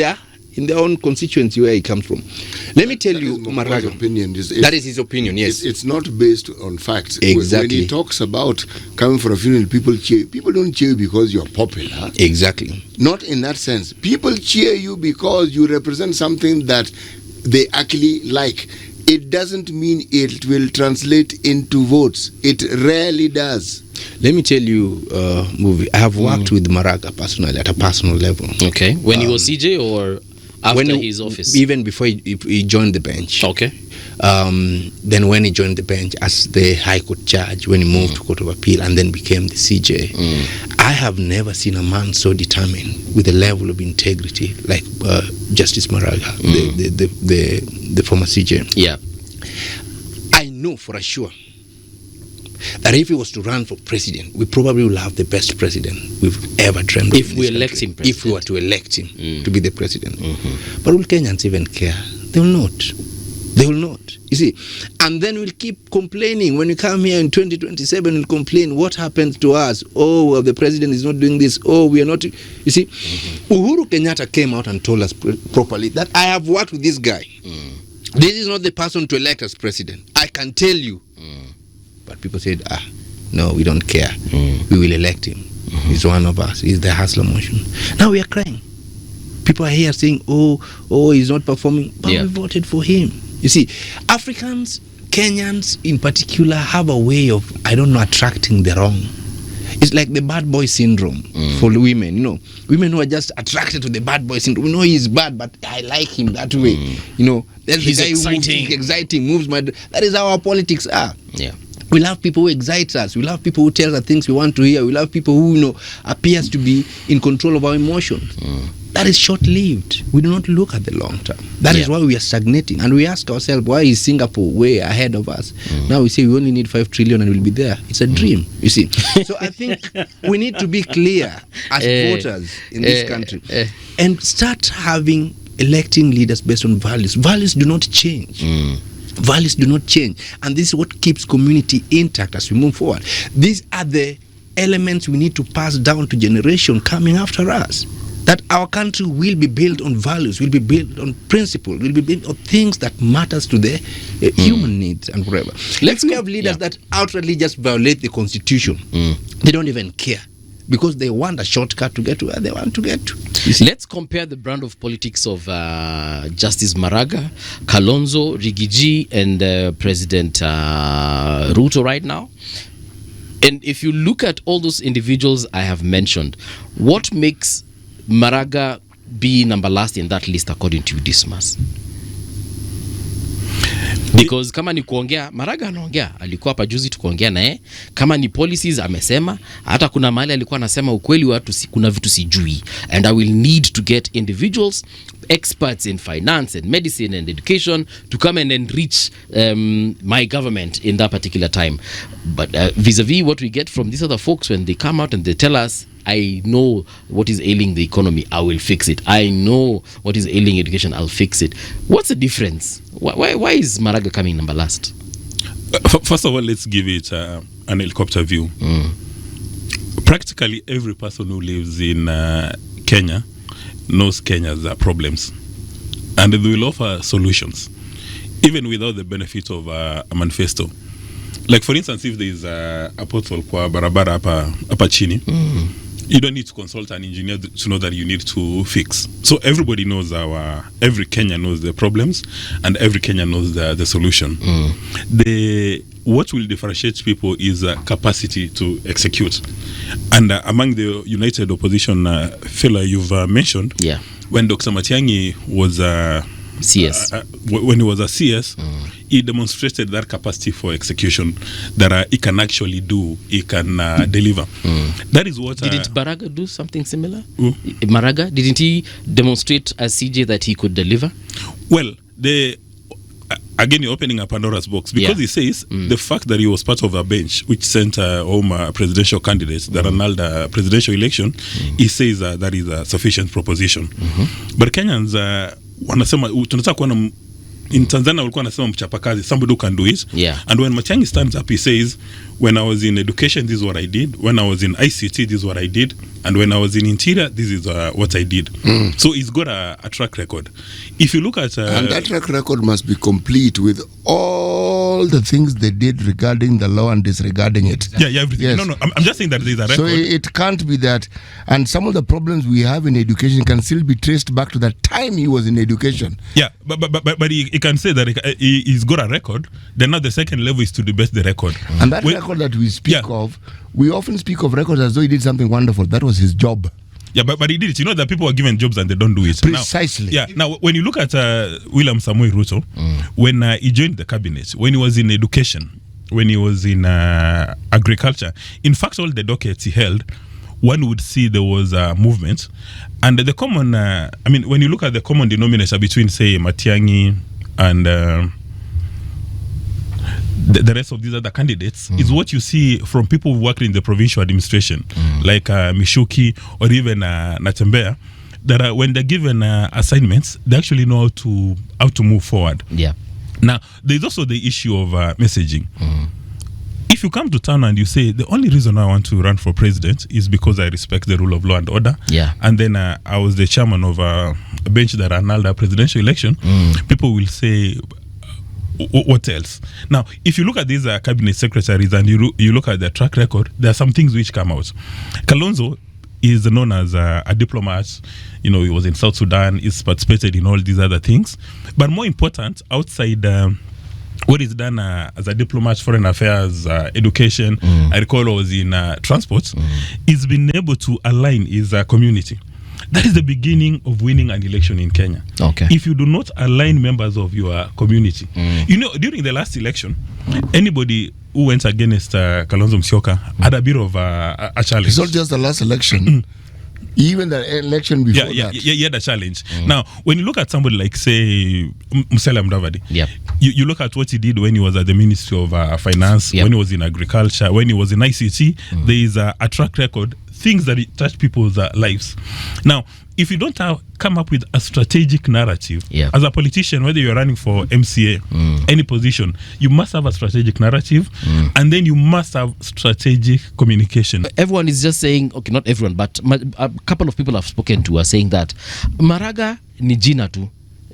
[SPEAKER 5] their own constituency where he comes from. Let me tell you, Maraga,
[SPEAKER 1] opinion.
[SPEAKER 5] That is his opinion, yes.
[SPEAKER 1] It's not based on facts.
[SPEAKER 5] Exactly.
[SPEAKER 1] When he talks about coming for a funeral, people cheer. People don't cheer because you're popular.
[SPEAKER 5] Exactly.
[SPEAKER 1] Not in that sense. People cheer you because you represent something that they actually like. It doesn't mean it will translate into votes. It rarely does.
[SPEAKER 5] Let me tell you, I have worked with Maraga personally at a personal level.
[SPEAKER 2] Okay. When he was CJ or after his office?
[SPEAKER 5] Even before he joined the bench.
[SPEAKER 2] Okay.
[SPEAKER 5] Then when he joined the bench as the High Court judge, when he moved to Court of Appeal and then became the CJ, I have never seen a man so determined with a level of integrity like Justice Maraga, the former CJ.
[SPEAKER 2] Yeah.
[SPEAKER 5] I know for sure that if he was to run for president, we probably will have the best president we've ever dreamed of.
[SPEAKER 2] If we elect him president.
[SPEAKER 5] If we were to elect him to be the president. But will Kenyans even care? They will not. They will not. You see, and then we'll keep complaining. When we come here in 2027, we'll complain, what happened to us? Oh, well, the president is not doing this. Oh, we are not. You see, Uhuru Kenyatta came out and told us properly that I have worked with this guy. This is not the person to elect as president. I can tell you. But people said, no, we don't care. We will elect him. He's one of us. He's the hustler motion. Now we are crying. People are here saying, oh, he's not performing. But we voted for him. You see, Africans, Kenyans in particular, have a way of, attracting the wrong. It's like the bad boy syndrome for women, Women who are just attracted to the bad boy syndrome. We know he's bad, but I like him that way. That's
[SPEAKER 2] he's
[SPEAKER 5] the guy
[SPEAKER 2] exciting.
[SPEAKER 5] who exciting, moves my... That is how our politics are.
[SPEAKER 2] Yeah.
[SPEAKER 5] We love people who excite us. We love people who tell us things we want to hear. We love people who, appears to be in control of our emotions. That is short-lived. We do not look at the long term. That is why we are stagnating. And we ask ourselves, why is Singapore way ahead of us? Now we say we only need 5 trillion and we'll be there. It's a dream, you see. So I think we need to be clear as voters in this country and start electing leaders based on values. Values do not change. Values do not change, and this is what keeps community intact as we move forward. These are the elements we need to pass down to generation coming after us, that our country will be built on values, will be built on principles, will be built on things that matters to the human needs and whatever. Let's have leaders that outrightly just violate the constitution. They don't even care because they want a shortcut to get to where they want to get to.
[SPEAKER 2] Let's compare the brand of politics of Justice Maraga, Kalonzo, Rigiji, and President Ruto right now. And if you look at all those individuals I have mentioned, what makes Maraga be number last in that list according to you, Disamas? Because kama ni kuongea, Maraga anaongea, alikuwa hapa juzi tukuongea naye. Kama ni policies amesema, hata kuna mahali alikuwa anasema ukweli watu kuna vitu sijui, and I will need to get individuals, experts in finance and medicine and education to come and enrich my government in that particular time. But vis-a-vis what we get from these other folks when they come out and they tell us, I know what is ailing the economy, I will fix it. I know what is ailing education, I'll fix it. What's the difference? Why is Maraga coming number last?
[SPEAKER 3] First of all, let's give it an helicopter view. Practically every person who lives in Kenya knows Kenya's problems, and they will offer solutions, even without the benefit of a manifesto. Like for instance, if there is a pothole kwa barabara hapa chini, you don't need to consult an engineer to know that you need to fix. So everybody knows every Kenyan knows the problems, and every Kenyan knows the solution. The what will differentiate people is capacity to execute. And among the united opposition fella you've mentioned, when Dr. Matiang'i was
[SPEAKER 2] CS,
[SPEAKER 3] when he was a CS, he demonstrated that capacity for execution, that he can actually do, he can deliver. That is what.
[SPEAKER 2] Didn't Maraga do something similar? Maraga, didn't he demonstrate as CJ that he could deliver?
[SPEAKER 3] Well, again, you're opening a Pandora's box, because he says the fact that he was part of a bench which sent home presidential candidates that annulled a presidential election, he says that is a sufficient proposition. But Kenyans wanasema tunataka kuona in Tanzania walikuwa wanasema mchapakazi, somebody who can do it. And when Matiang'i stands up, he says, when I was in education, this is what I did. When I was in ICT, this is what I did. And when I was in interior, this is what I did. So he's got a track record. If you look at...
[SPEAKER 1] and that track record must be complete with all the things they did regarding the law and disregarding it.
[SPEAKER 3] Yeah, everything. Yes. No, I'm just saying that there's a record.
[SPEAKER 1] So it can't be that. And some of the problems we have in education can still be traced back to the time he was in education.
[SPEAKER 3] Yeah, but he can say that he's got a record. Then now the second level is to the best the record.
[SPEAKER 1] And that record that we speak of, we often speak of records as though he did something wonderful. That was his job.
[SPEAKER 3] Yeah, but he did it. You know that people are given jobs and they don't do it.
[SPEAKER 1] Precisely.
[SPEAKER 3] Now when you look at William Samoei Ruto, when he joined the cabinet, when he was in education, when he was in agriculture, in fact, all the dockets he held, one would see there was a movement. And the common, when you look at the common denominator between, say, Matiang'i and the rest of these other candidates is what you see from people who worked in the provincial administration, like Mishuki or even Natembea, that when they're given assignments, they actually know how to move forward. Now, there's also the issue of messaging. If you come to town and you say, the only reason I want to run for president is because I respect the rule of law and order, and then I was the chairman of a bench that annulled a presidential election, people will say, what else? Now, if you look at these cabinet secretaries and you look at their track record, there are some things which come out. Kalonzo is known as a diplomat. He was in South Sudan, he's participated in all these other things. But more important, outside what is done as a diplomat, foreign affairs, education, I recall I was in transport, he's been able to align his community. That is the beginning of winning an election in Kenya. If you do not align members of your community, during the last election, anybody who went against Kalonzo Musyoka had a bit of a challenge.
[SPEAKER 1] It's not just the last election. Even the election before that.
[SPEAKER 3] He had a challenge. Now, when you look at somebody like, say, Musalia Mudavadi, you look at what he did when he was at the Ministry of Finance, when he was in agriculture, when he was in ICT, there is a track record, things that touch people's lives. Now, if you don't come up with a strategic narrative, as a politician, whether you're running for MCA, any position, you must have a strategic narrative, and then you must have strategic communication.
[SPEAKER 2] Everyone is just saying, okay, not everyone, but a couple of people I've spoken to are saying that Maraga ni jina tu.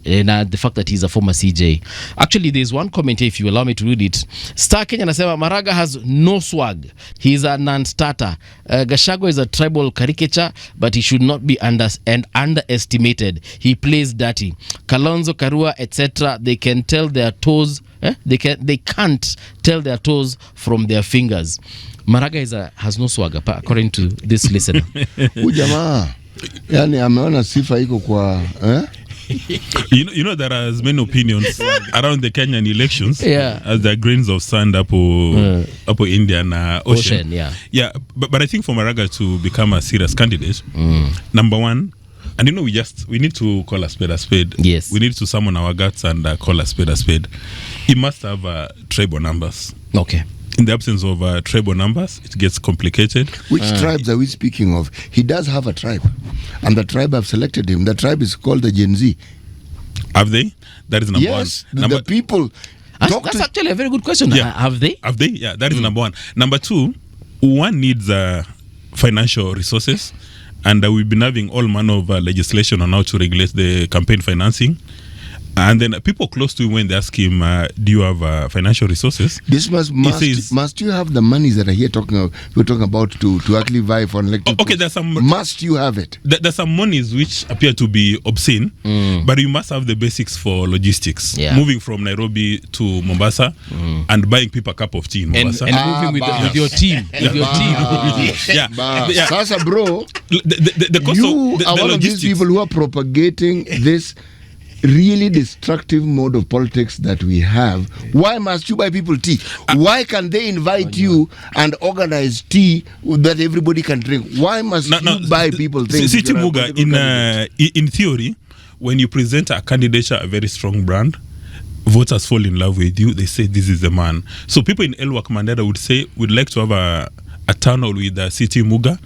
[SPEAKER 2] And the fact that he's a former CJ. Actually, there's one comment here, if you allow me to read it. Star Kenya anasema Maraga has no swag. He's a non-starter. Gachagua is a tribal caricature, but he should not be underestimated. He plays dirty. Kalonzo, Karua, etc. They can tell their toes. They can't tell their toes from their fingers. Maraga has no swag, according to this listener.
[SPEAKER 1] Ujamaa, yani ameona sifa iko kwa
[SPEAKER 3] you know there are as many opinions around the Kenyan elections as there are grains of sand up Indian Ocean. But I think for Maraga to become a serious candidate, number one, and we need to call a spade a spade.
[SPEAKER 2] Yes,
[SPEAKER 3] we need to summon our guts and call a spade a spade. He must have tribal numbers. In the absence of tribal numbers, it gets complicated.
[SPEAKER 1] Which tribes are we speaking of? He does have a tribe, and the tribe have selected him. The tribe is called the Gen Z.
[SPEAKER 3] Have they? That is number one.
[SPEAKER 1] The people.
[SPEAKER 2] That's actually a very good question. Have they?
[SPEAKER 3] Have they? Yeah, that is number one. Number two, one needs financial resources, and we've been having all manner of legislation on how to regulate the campaign financing. And then people close to him, when they ask him, do you have financial resources?
[SPEAKER 1] This
[SPEAKER 3] says,
[SPEAKER 1] must you have the monies that are here we're talking about to actually vie for an elected
[SPEAKER 3] okay,
[SPEAKER 1] post?
[SPEAKER 3] there's some.
[SPEAKER 1] Must you have it?
[SPEAKER 3] There's some monies which appear to be obscene, but you must have the basics for logistics.
[SPEAKER 2] Yeah.
[SPEAKER 3] Moving from Nairobi to Mombasa and buying people a cup of tea in
[SPEAKER 2] And
[SPEAKER 3] Mombasa.
[SPEAKER 2] moving with your team. With your team.
[SPEAKER 3] Yeah. Yeah.
[SPEAKER 1] Sasa bro,
[SPEAKER 3] The cost
[SPEAKER 1] you
[SPEAKER 3] of the
[SPEAKER 1] are one of these
[SPEAKER 3] logistics.
[SPEAKER 1] people who are propagating this really destructive mode of politics that we have. Why must you buy people tea? Why can they invite you and organize tea that everybody can drink? Why must you buy people things?
[SPEAKER 3] City Muga, in theory, when you present a candidature, a very strong brand, voters fall in love with you. They say this is the man. So people in Elwak Mandera would say, we'd like to have a town hall with the City Muga.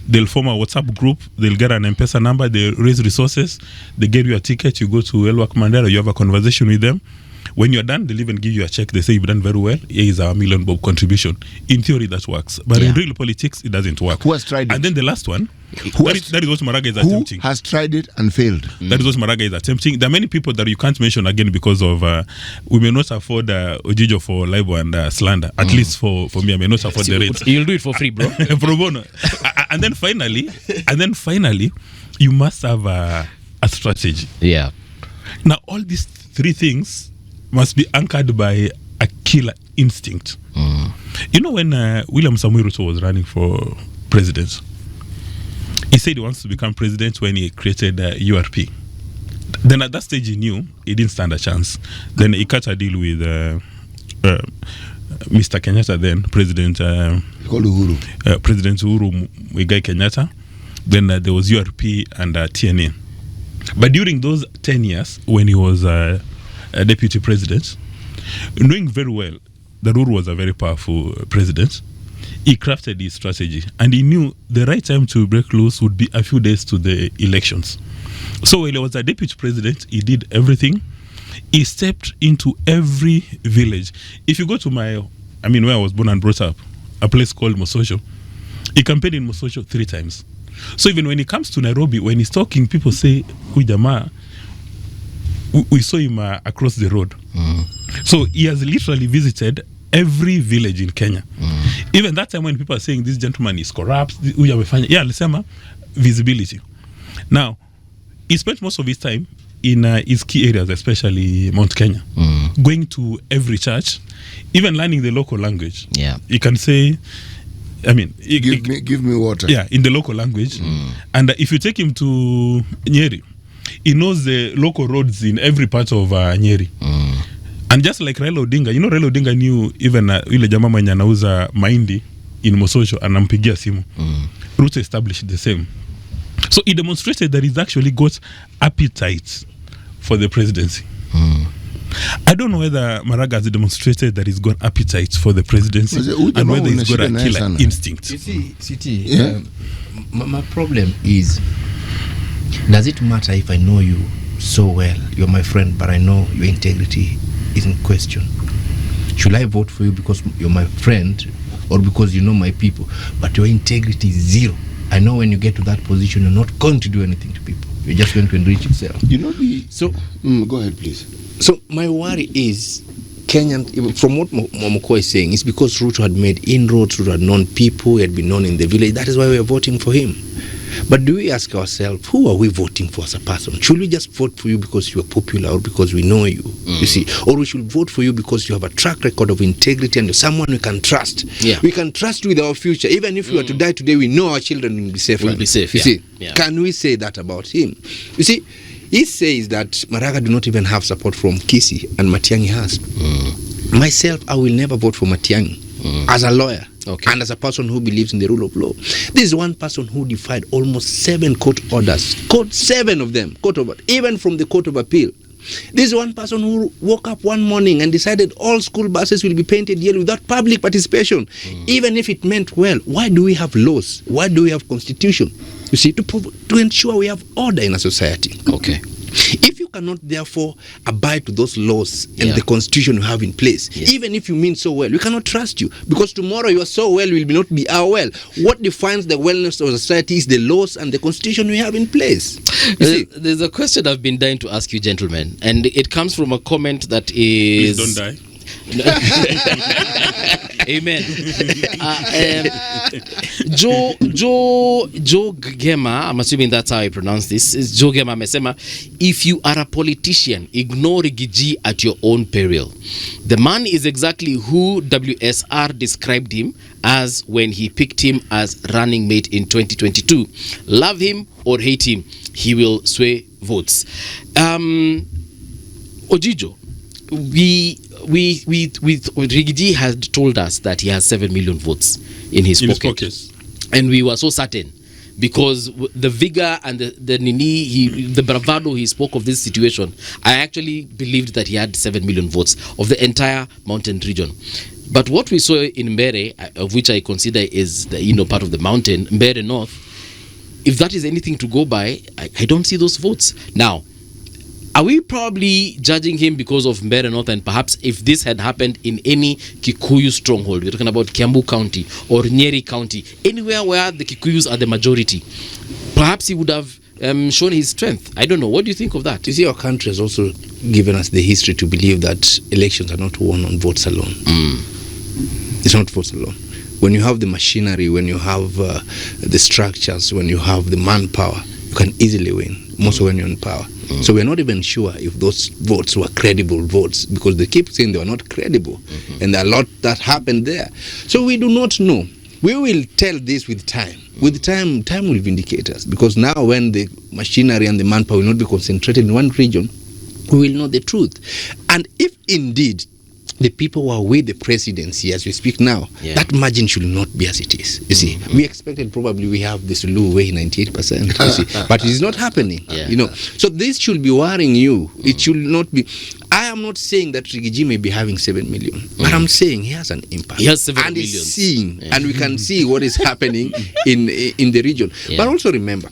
[SPEAKER 3] They'll form a WhatsApp group. They'll get an M-Pesa number. They raise resources. They get you a ticket. You go to Elwak Mandera. You have a conversation with them. When you're done, they'll even give you a check. They say you've done very well. Here is our $1 million bob contribution. In theory, that works. But in real politics, it doesn't work.
[SPEAKER 1] Who has tried it?
[SPEAKER 3] And then the last one, that is what Maraga is attempting.
[SPEAKER 1] Who has tried it and failed?
[SPEAKER 3] That is what Maraga is attempting. There are many people that you can't mention again because of we may not afford Ojijo for libel and slander. At least for me, I may not afford the rates.
[SPEAKER 2] You'll do it for free, bro.
[SPEAKER 3] Pro bono. And then finally, you must have a strategy.
[SPEAKER 2] Yeah.
[SPEAKER 3] Now, all these three things must be anchored by a killer instinct. You know, when William Samoei Ruto was running for president, he said he wants to become president when he created URP. Then at that stage he knew he didn't stand a chance. Then he cut a deal with Mr. Kenyatta, then President President Uhuru Muigai Kenyatta. Then there was URP and TNA. But during those 10 years, when he was a deputy president, knowing very well that Uhuru was a very powerful president, he crafted his strategy, and he knew the right time to break loose would be a few days to the elections. So when he was a deputy president, he did everything. He stepped into every village. If you go to where I was born and brought up, a place called Mososho, he campaigned in Mososho 3 times. So even when he comes to Nairobi, when he's talking, people say, Hujama, we saw him across the road. So he has literally visited every village in Kenya. Even that time when people are saying this gentleman is corrupt, lisema visibility. Now, he spent most of his time in his key areas, especially Mount Kenya, going to every church, even learning the local language.
[SPEAKER 2] Yeah.
[SPEAKER 3] You can say,
[SPEAKER 1] give me water.
[SPEAKER 3] Yeah, in the local language. And if you take him to Nyeri, he knows the local roads in every part of Nyeri. And just like Raila Odinga, Raila Odinga knew even yule jamaa mwenye anauza mahindi in Mososho anampigia simu. Ruto established the same. So he demonstrated that he's actually got appetite for the presidency. I don't know whether Maraga has demonstrated that he's got appetite for the presidency and whether he's got a killer instinct.
[SPEAKER 4] You see, CT, my problem is, does it matter if I know you so well, you're my friend, but I know your integrity is in question? Should I vote for you because you're my friend or because you know my people, but your integrity is zero? I know when you get to that position, you're not going to do anything to people. You're just going to enrich yourself.
[SPEAKER 1] Go ahead, please.
[SPEAKER 5] So my worry is, Kenyan, from what Mokua is saying, it's because Ruto had made inroads, Ruto had known people, he had been known in the village. That is why we are voting for him. But do we ask ourselves, who are we voting for as a person? Should we just vote for you because you are popular or because we know you? You see, or we should vote for you because you have a track record of integrity and you're someone we can trust.
[SPEAKER 2] Yeah.
[SPEAKER 5] We can trust you with our future. Even if we were to die today, we know our children will be safe.
[SPEAKER 2] Will be safe.
[SPEAKER 5] You see,
[SPEAKER 2] Yeah.
[SPEAKER 5] can we say that about him? You see, he says that Maraga do not even have support from Kisi and Matiang'i has. Myself, I will never vote for Matiang'i as a lawyer.
[SPEAKER 2] Okay.
[SPEAKER 5] And as a person who believes in the rule of law. This is one person who defied almost 7 court orders. 7 of them, even from the Court of Appeal. This is one person who woke up one morning and decided all school buses will be painted yellow without public participation. Even if it meant well. Why do we have laws? Why do we have constitution? You see, to ensure we have order in a society.
[SPEAKER 2] Okay.
[SPEAKER 5] If you cannot therefore abide to those laws and
[SPEAKER 2] Yeah.
[SPEAKER 5] the constitution you have in place,
[SPEAKER 2] Yes.
[SPEAKER 5] even if you mean so well, we cannot trust you, because tomorrow you are so well will not be our well. What defines the wellness of society is the laws and the constitution we have in place. You see?
[SPEAKER 2] There's a question I've been dying to ask you, gentlemen, and it comes from a comment that
[SPEAKER 3] Please
[SPEAKER 2] is.
[SPEAKER 3] don't die.
[SPEAKER 2] Amen. Joe Gema, I'm assuming that's how I pronounce this. Is Joe Gema amesema, if you are a politician, ignore Rigiji at your own peril. The man is exactly who WSR described him as when he picked him as running mate in 2022. Love him or hate him, he will sway votes. Ojijo, Rigiji had told us that he has 7 million votes in his pocket. And we were so certain because the vigor and the bravado he spoke of this situation, I actually believed that he had 7 million votes of the entire mountain region. But what we saw in Mbere, of which I consider is the part of the mountain, Mbere North, if that is anything to go by, I don't see those votes. Now, are we probably judging him because of Mbere North, and perhaps if this had happened in any Kikuyu stronghold, we're talking about Kiambu County or Nyeri County, anywhere where the Kikuyus are the majority, perhaps he would have shown his strength. I don't know. What do you think of that?
[SPEAKER 5] You see, our country has also given us the history to believe that elections are not won on votes alone. It's not votes alone. When you have the machinery, when you have the structures, when you have the manpower, you can easily win, most when you're in power. So we're not even sure if those votes were credible votes, because they keep saying they were not credible. And there are a lot that happened there. So we do not know. We will tell this with time. With time will vindicate us, because now when the machinery and the manpower will not be concentrated in one region, we will know the truth. And if indeed the people who are with the presidency as we speak now, that margin should not be as it is. You see, we expected probably we have this low way 98%, you see, but it is not happening. So this should be worrying you. It should not be. I am not saying that Rigiji may be having 7 million, but I'm saying he has an impact.
[SPEAKER 2] He has 7
[SPEAKER 5] and
[SPEAKER 2] million.
[SPEAKER 5] He's seeing, and we can see what is happening in the region. But also remember,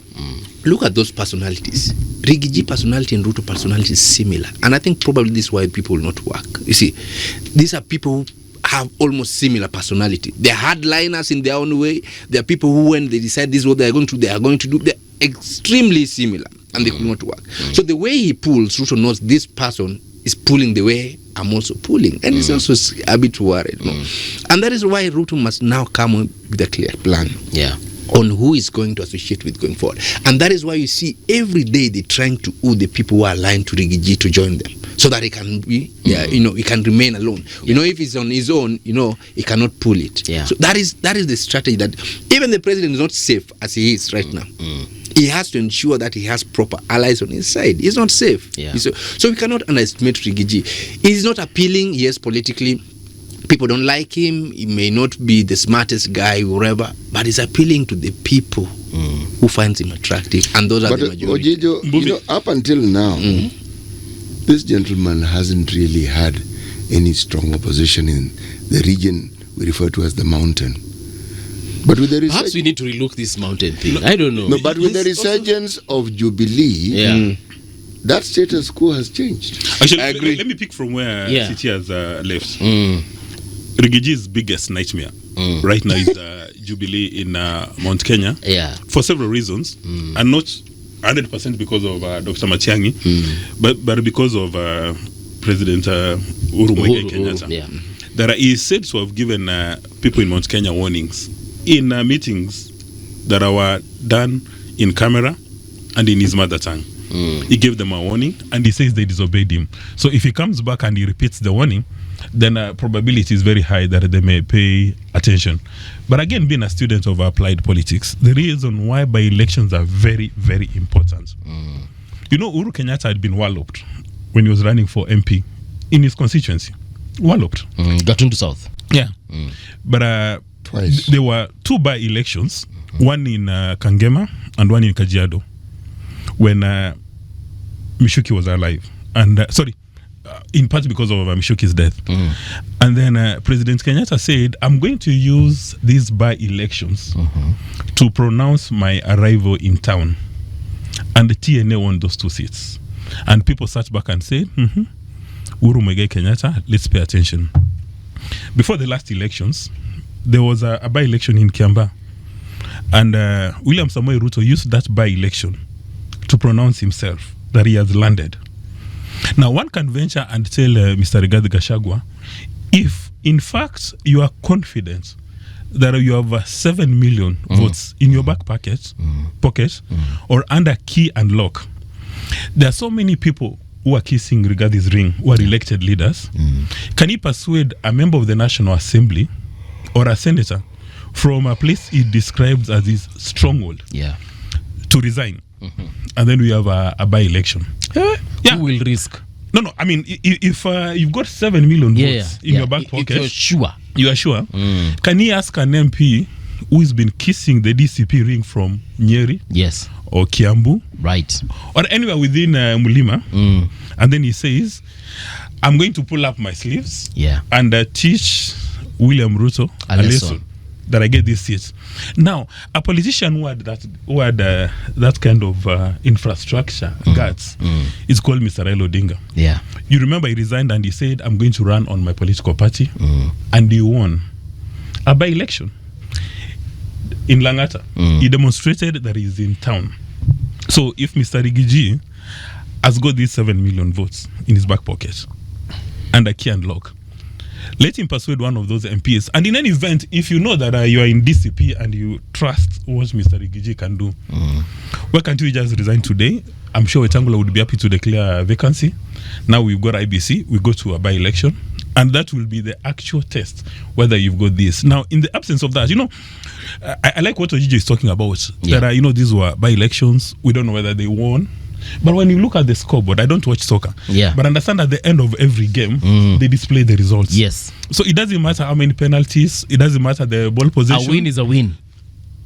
[SPEAKER 5] look at those personalities. Rigiji personality and Ruto personality is similar, and I think probably this is why people will not work. You see, these are people who have almost similar personality. They're hardliners in their own way. They are people who, when they decide this is what they are going to do, they're extremely similar, and they could not work. So the way he pulls, Ruto knows this person is pulling the way I'm also pulling, and it's also a bit worried. And that is why Ruto must now come with a clear plan. On who is going to associate with going forward. And that is why you see every day they're trying to woo the people who are aligned to Rigiji to join them, so that he can be, he can remain alone. If he's on his own, he cannot pull it. So that is the strategy that even the president is not safe as he is right now. He has to ensure that he has proper allies on his side. He's not safe. So we cannot underestimate Rigiji. He's not appealing, yes, politically. People don't like him. He may not be the smartest guy, whatever, but he's appealing to the people who finds him attractive, and those are the majority.
[SPEAKER 1] Ojijo, up until now, this gentleman hasn't really had any strong opposition in the region we refer to as the mountain. But with the
[SPEAKER 2] perhaps we need to relook this mountain thing. I don't know.
[SPEAKER 1] No, but with the resurgence of Jubilee, that status quo has changed.
[SPEAKER 3] Actually,
[SPEAKER 5] I agree.
[SPEAKER 3] Let me pick from where City has left. Rigiji's biggest nightmare right now is Jubilee in Mount Kenya for several reasons, and not 100% because of Dr. Matiang'i, but because of President Uhuru Muigai Kenyatta. That he is said to have given people in Mount Kenya warnings in meetings that were done in camera and in his mother tongue. He gave them a warning, and he says they disobeyed him. So if he comes back and he repeats the warning, then probability is very high that they may pay attention. But again, being a student of applied politics, the reason why by-elections are very, very important. Uhuru Kenyatta had been walloped when he was running for MP in his constituency. Walloped.
[SPEAKER 2] Gatundu South.
[SPEAKER 3] But
[SPEAKER 1] twice.
[SPEAKER 3] There were 2 by-elections, one in Kangema and one in Kajiado, when Mishuki was alive. And in part because of Mishuki's death. And then President Kenyatta said, I'm going to use these by-elections to pronounce my arrival in town. And the TNA won those 2 seats. And people sat back and said, Uhuru Muigai Kenyatta, let's pay attention. Before the last elections, there was a by-election in Kiambaa. And William Samoei Ruto used that by-election to pronounce himself that he has landed. Now, one can venture and tell Mr. Rigathi Gachagua, if in fact you are confident that you have 7 million votes in your back pocket, or under key and lock, there are so many people who are kissing Rigathi's ring, who are elected leaders. Can he persuade a member of the National Assembly or a senator from a place he describes as his stronghold to resign? And then we have a by-election.
[SPEAKER 2] Who will risk?
[SPEAKER 3] No, I mean, if you've got 7 million votes in your back pocket,
[SPEAKER 2] if you're sure.
[SPEAKER 3] Can he ask an MP who's been kissing the DCP ring from Nyeri?
[SPEAKER 2] Yes.
[SPEAKER 3] Or Kiambu?
[SPEAKER 2] Right.
[SPEAKER 3] Or anywhere within Mulima? And then he says, I'm going to pull up my sleeves and teach William Ruto a lesson that I get this seat. Now, a politician who had that kind of infrastructure guts is called Mr. Raila Odinga.
[SPEAKER 2] Yeah.
[SPEAKER 3] You remember he resigned and he said, I'm going to run on my political party. And he won a by-election in Langata. He demonstrated that he's in town. So if Mr. Rigiji has got these 7 million votes in his back pocket and a key and lock, let him persuade one of those MPs. And in any event, if you know that you are in DCP and you trust what Mr. Rigiji can do, why can't you just resign today? I'm sure Wetangula would be happy to declare a vacancy. Now we've got IBC, we go to a by-election, and that will be the actual test whether you've got this. Now, in the absence of that, I like what Ojijo is talking about. That these were by-elections. We don't know whether they won. But when you look at the scoreboard, I don't watch soccer. But understand at the end of every game, they display the results.
[SPEAKER 2] Yes.
[SPEAKER 3] So it doesn't matter how many penalties. It doesn't matter the ball possession.
[SPEAKER 2] A win is a win.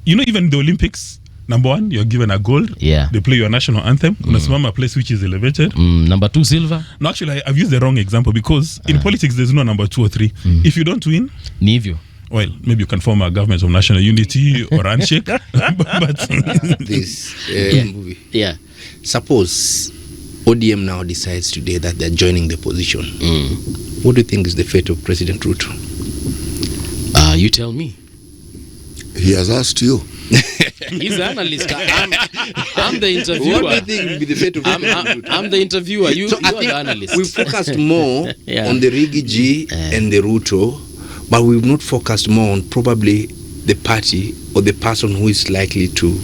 [SPEAKER 3] Even the Olympics, number 1, you're given a gold. They play your national anthem. Unasimama a place which is elevated.
[SPEAKER 2] Number 2, silver.
[SPEAKER 3] No, actually, I've used the wrong example because in politics, there's no number 2 or 3. If you don't win,
[SPEAKER 2] Nivyo.
[SPEAKER 3] Well, maybe you can form a government of national unity or handshake. But
[SPEAKER 5] this movie. Suppose ODM now decides today that they're joining the opposition. What do you think is the fate of President Ruto?
[SPEAKER 2] You tell me.
[SPEAKER 1] He has asked you.
[SPEAKER 2] He's an analyst. I'm the interviewer.
[SPEAKER 5] What do you think will be the fate of President Ruto?
[SPEAKER 2] I'm the interviewer. You are the analyst.
[SPEAKER 5] We focused more on the Rigiji and the Ruto, but we've not focused more on probably the party or the person who is likely to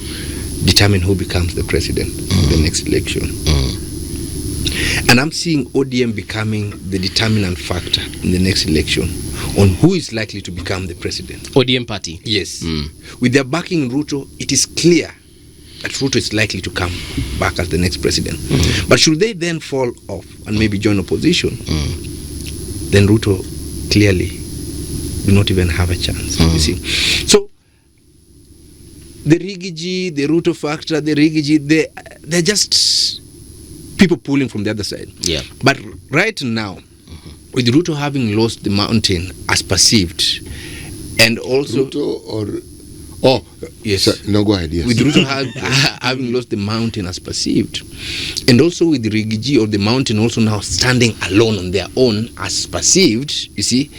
[SPEAKER 5] determine who becomes the president in the next election. And I'm seeing ODM becoming the determinant factor in the next election on who is likely to become the president.
[SPEAKER 2] ODM party?
[SPEAKER 5] Yes. With their backing Ruto, it is clear that Ruto is likely to come back as the next president. But should they then fall off and maybe join opposition, then Ruto clearly will not even have a chance. You see? So the Rigiji, the Ruto factor, the Rigiji, they're just people pulling from the other side. But right now, with Ruto having lost the mountain as perceived, and also
[SPEAKER 1] Ruto go ahead. Yes.
[SPEAKER 5] With Ruto having lost the mountain as perceived, and also with the Rigiji or the mountain also now standing alone on their own as perceived, you see,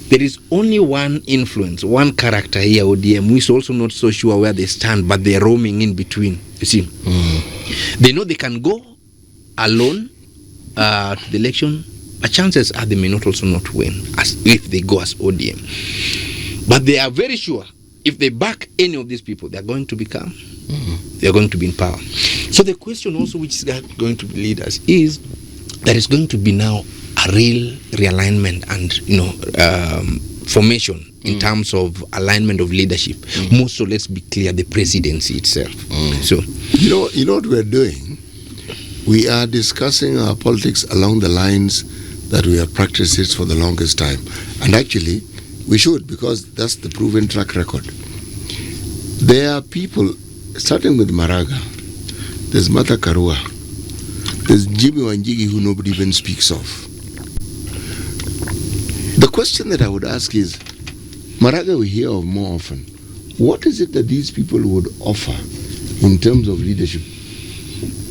[SPEAKER 5] there is only one influence, one character here, ODM, who is also not so sure where they stand, but they're roaming in between. You see, they know they can go alone to the election, but chances are they may not also not win as if they go as ODM. But they are very sure if they back any of these people, they're going to become, they're going to be in power. So the question also which is going to lead us is there is going to be now a real realignment and formation in terms of alignment of leadership. More so, let's be clear, the presidency itself. So
[SPEAKER 1] you know what we're doing? We are discussing our politics along the lines that we have practiced it for the longest time. And actually, we should, because that's the proven track record. There are people, starting with Maraga, there's Mata Karua, there's Jimmy Wanjigi, who nobody even speaks of. The question that I would ask is, Maraga we hear of more often. What is it that these people would offer in terms of leadership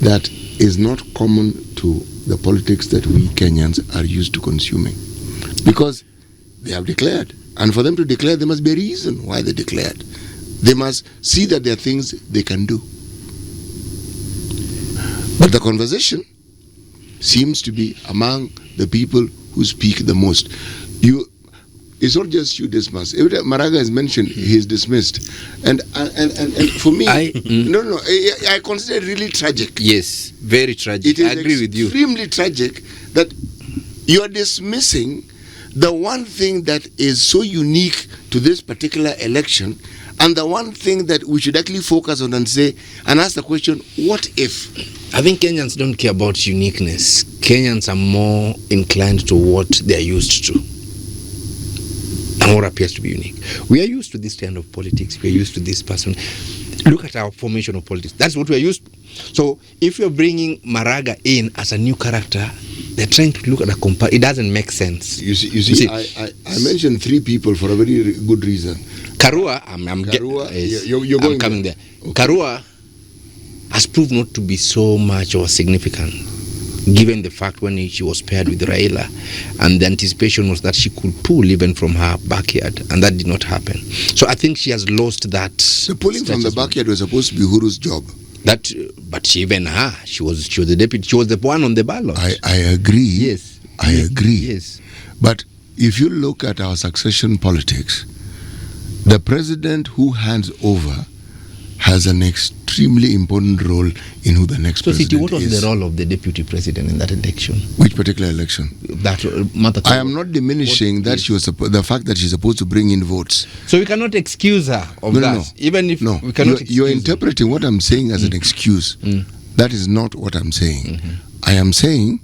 [SPEAKER 1] that is not common to the politics that we Kenyans are used to consuming. Because they have declared. And for them to declare, there must be a reason why they declared. They must see that there are things they can do. But the conversation seems to be among the people who speak the most. It's not just you, Disamas. Every time Maraga is mentioned, he is dismissed. And for me, I consider it really tragic.
[SPEAKER 5] Yes, very tragic. I agree with you.
[SPEAKER 1] Extremely tragic that you are dismissing the one thing that is so unique to this particular election, and the one thing that we should actually focus on and say and ask the question, what if?
[SPEAKER 5] I think Kenyans don't care about uniqueness. Kenyans are more inclined to what they are used to and what appears to be unique. We are used to this kind of politics. We are used to this person. Look at our formation of politics. That's what we are used to. So if you're bringing Maraga in as a new character, they're trying to look at a comparison. It doesn't make sense.
[SPEAKER 1] You see, I mentioned 3 people for a very good reason.
[SPEAKER 5] Karua,
[SPEAKER 1] you're going
[SPEAKER 5] coming there. Okay. Karua has proved not to be so much of a significant, given the fact when she was paired with Raila, and the anticipation was that she could pull even from her backyard, and that did not happen. So I think she has lost that.
[SPEAKER 1] The pulling from the backyard was supposed to be Uhuru's job.
[SPEAKER 5] But she was the deputy. She was the one on the ballot.
[SPEAKER 1] I agree.
[SPEAKER 5] Yes,
[SPEAKER 1] I agree.
[SPEAKER 5] Yes,
[SPEAKER 1] but if you look at our succession politics, the president who hands over has an extremely important role in who the next president is.
[SPEAKER 5] So, what was the role of the deputy president in that election?
[SPEAKER 1] Which particular election?
[SPEAKER 5] That
[SPEAKER 1] I am not diminishing that she was the fact that she's supposed to bring in votes.
[SPEAKER 5] So we cannot excuse her of that. No. Even if we cannot.
[SPEAKER 1] You're interpreting what I'm saying as an excuse. That is not what I'm saying. I am saying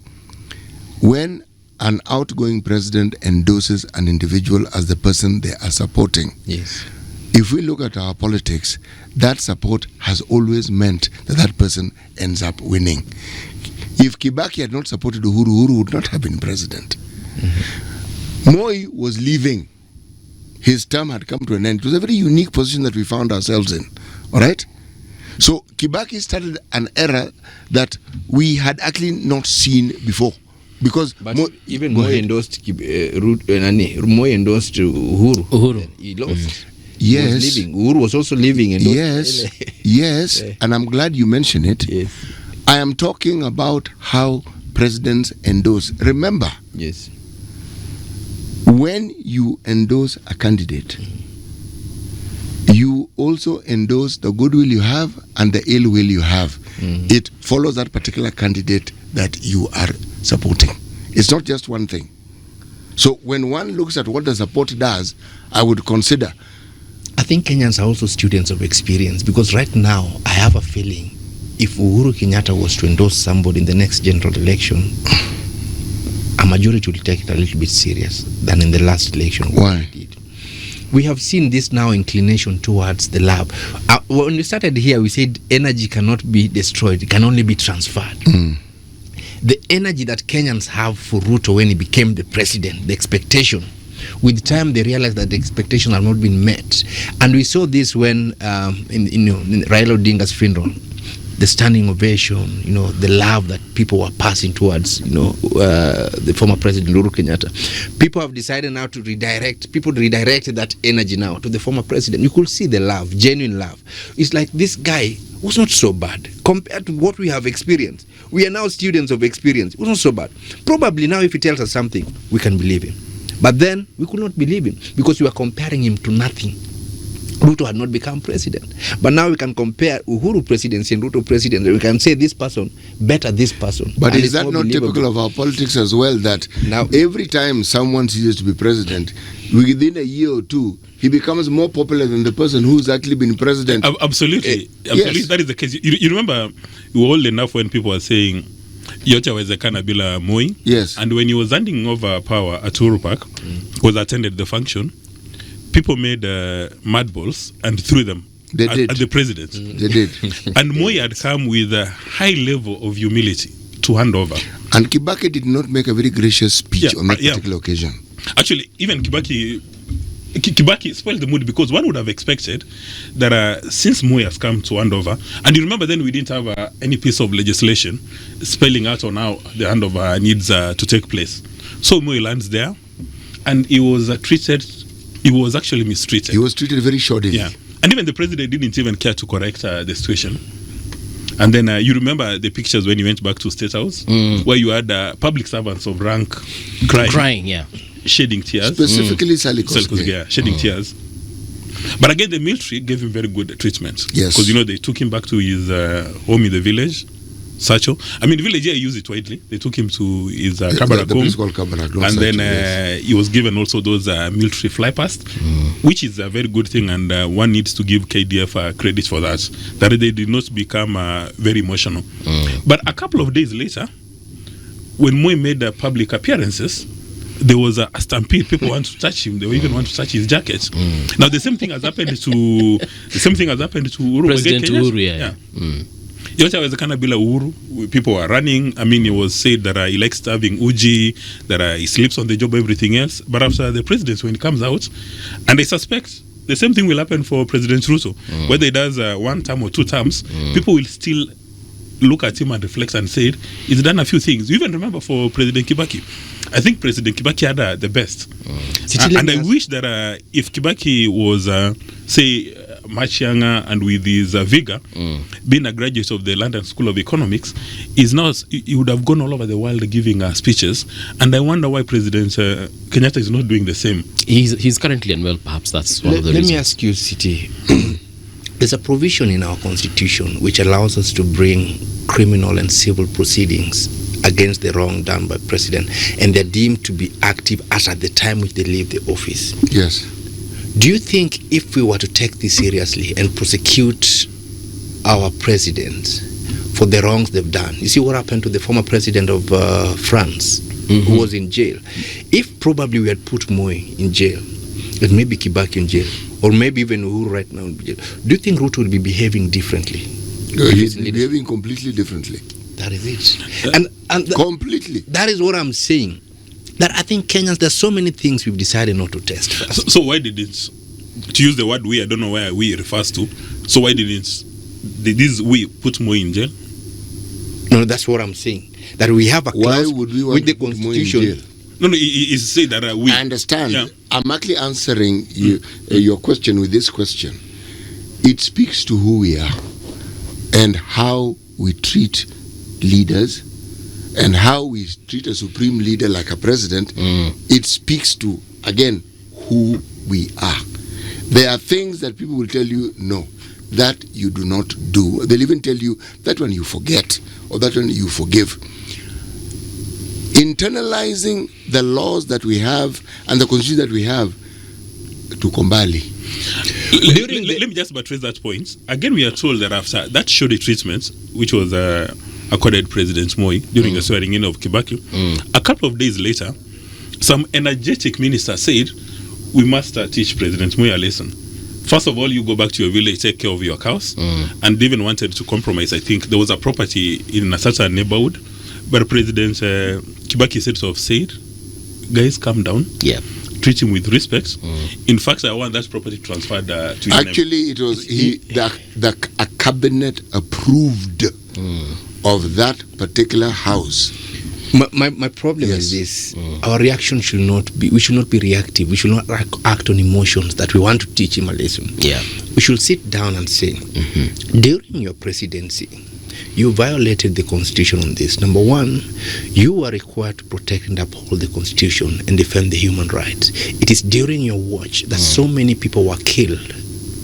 [SPEAKER 1] when an outgoing president endorses an individual as the person they are supporting.
[SPEAKER 5] Yes.
[SPEAKER 1] If we look at our politics, that support has always meant that person ends up winning. If Kibaki had not supported Uhuru would not have been president. Moi was leaving. His term had come to an end. It was a very unique position that we found ourselves in. All right? So Kibaki started an era that we had actually not seen before. Because
[SPEAKER 5] Moi endorsed Moi endorsed Uhuru. He lost.
[SPEAKER 1] Yes.
[SPEAKER 5] Uhuru was also leaving.
[SPEAKER 1] Yes, and I'm glad you mentioned it.
[SPEAKER 5] Yes.
[SPEAKER 1] I am talking about how presidents endorse. Remember,
[SPEAKER 5] yes,
[SPEAKER 1] when you endorse a candidate, you also endorse the goodwill you have and the ill will you have. It follows that particular candidate that you are supporting. It's not just one thing. So when one looks at what the support does, I would consider.
[SPEAKER 5] I think Kenyans are also students of experience, because right now I have a feeling if Uhuru Kenyatta was to endorse somebody in the next general election, a majority will take it a little bit serious than in the last election.
[SPEAKER 1] Why?
[SPEAKER 5] We have seen this now inclination towards the lab. When we started here, we said energy cannot be destroyed, it can only be transferred. The energy that Kenyans have for Ruto when he became the president, the expectation, with time they realized that the expectations have not been met. And we saw this when in Raila Odinga's funeral, the standing ovation, the love that people were passing towards, the former president Uhuru Kenyatta. People have decided now to redirect that energy now to the former president. You could see the love, genuine love. It's like this guy was not so bad compared to what we have experienced. We are now students of experience. It was not so bad. Probably now if he tells us something, we can believe him. But then we could not believe him because we were comparing him to nothing. Ruto had not become president. But now we can compare Uhuru presidency and Ruto presidency. We can say this person better this person.
[SPEAKER 1] But is that not typical of our politics as well, that now every time someone ceases to be president, within a year or two, he becomes more popular than the person who's actually been president?
[SPEAKER 3] Absolutely.
[SPEAKER 1] Yes.
[SPEAKER 3] That is the case. You remember, we were old enough when people were saying, Yocha wezekana bila Moi.
[SPEAKER 1] Yes.
[SPEAKER 3] And when he was handing over power at Uhuru Park, was attended the function, people made mud balls and threw them at the president.
[SPEAKER 1] They did.
[SPEAKER 3] And Moi had come with a high level of humility to hand over.
[SPEAKER 1] And Kibaki did not make a very gracious speech on that particular occasion.
[SPEAKER 3] Actually, even Kibaki Kibaki spoiled the mood, because one would have expected that since Moi has come to handover, and you remember then we didn't have any piece of legislation spelling out on how the handover needs to take place. So Moi lands there, and he was he was actually mistreated.
[SPEAKER 1] He was treated very shoddily.
[SPEAKER 3] Yeah. And even the president didn't even care to correct the situation. And then you remember the pictures when he went back to State House, where you had public servants of rank crying, shedding tears.
[SPEAKER 1] Specifically Sally Kosgei.
[SPEAKER 3] Yeah, shedding tears. But again, the military gave him very good treatment.
[SPEAKER 1] Yes.
[SPEAKER 3] Because, they took him back to his home in the village, Sacho. I mean, the village here use it widely. They took him to his Kabarak home.
[SPEAKER 1] Place called Kabarak,
[SPEAKER 3] and then he was given also those military fly past, which is a very good thing, and one needs to give KDF credit for that. That they did not become very emotional. But a couple of days later, when Moi made public appearances, there was a stampede. People want to touch him. They even want to touch his jacket. Now the same thing has happened to Uhuru.
[SPEAKER 2] President Uhuru. Yeah.
[SPEAKER 3] Yote awezekana bila Uhuru. People were running. I mean, it was said that he likes having uji, that he sleeps on the job, everything else. But after the presidency, when he comes out, and I suspect the same thing will happen for President Ruto. Whether he does 1 term or 2 terms, people will still look at him and reflect and say, he's done a few things. You even remember for President Kibaki. I think President Kibaki had the best. And I wish that if Kibaki was, say, much younger and with his vigor, being a graduate of the London School of Economics, he would have gone all over the world giving speeches. And I wonder why President Kenyatta is not doing the same.
[SPEAKER 2] He's currently unwell, perhaps. That's one of the reasons.
[SPEAKER 5] Let me ask you, Siti. There's a provision in our constitution which allows us to bring criminal and civil proceedings against the wrong done by president, and they're deemed to be active as at the time which they leave the office.
[SPEAKER 1] Yes.
[SPEAKER 5] Do you think if we were to take this seriously and prosecute our presidents for the wrongs they've done, you see what happened to the former president of France, who was in jail? If probably we had put Moi in jail, and maybe Kibaki in jail, or maybe even Uhuru right now in jail, do you think Ruto would be behaving differently?
[SPEAKER 1] He's behaving completely differently.
[SPEAKER 5] That is it. And
[SPEAKER 1] completely.
[SPEAKER 5] That is what I'm saying. That I think Kenyans, there's so many things we've decided not to test first.
[SPEAKER 3] So why did it, to use the word we, I don't know where we refers to, so why did this we put Moi in jail?
[SPEAKER 5] No, that's what I'm saying. That we have a clause
[SPEAKER 1] would we want
[SPEAKER 5] with the
[SPEAKER 1] to put Moi in
[SPEAKER 5] constitution.
[SPEAKER 1] jail?
[SPEAKER 3] No, he said that we.
[SPEAKER 1] I understand.
[SPEAKER 3] Yeah.
[SPEAKER 1] I'm actually answering your question with this question. It speaks to who we are and how we treat leaders and how we treat a supreme leader like a president. It speaks to, again, who we are. There are things that people will tell you, no, that you do not do. They'll even tell you that one you forget or that one you forgive. Internalizing the laws that we have and the constitution that we have to Kombali.
[SPEAKER 3] Let me just buttress that point. Again, we are told that after that shoddy treatment, which was accorded President Moi during the swearing in of Kibaki, a couple of days later, some energetic minister said, we must teach President Moi a lesson. First of all, you go back to your village, take care of your cows, and they even wanted to compromise. I think there was a property in a certain neighborhood, but President Kibaki said, guys, calm down.
[SPEAKER 2] Yeah.
[SPEAKER 3] Treat him with respect. In fact, I want that property transferred to his
[SPEAKER 1] Actually, it was a cabinet approved of that particular house.
[SPEAKER 5] My problem is this. Our reaction should not be, we should not be reactive. We should not act on emotions that we want to teach him a lesson.
[SPEAKER 2] Yeah.
[SPEAKER 5] We should sit down and say, during your presidency, you violated the constitution on this. Number one, you are required to protect and uphold the constitution and defend the human rights. It is during your watch that so many people were killed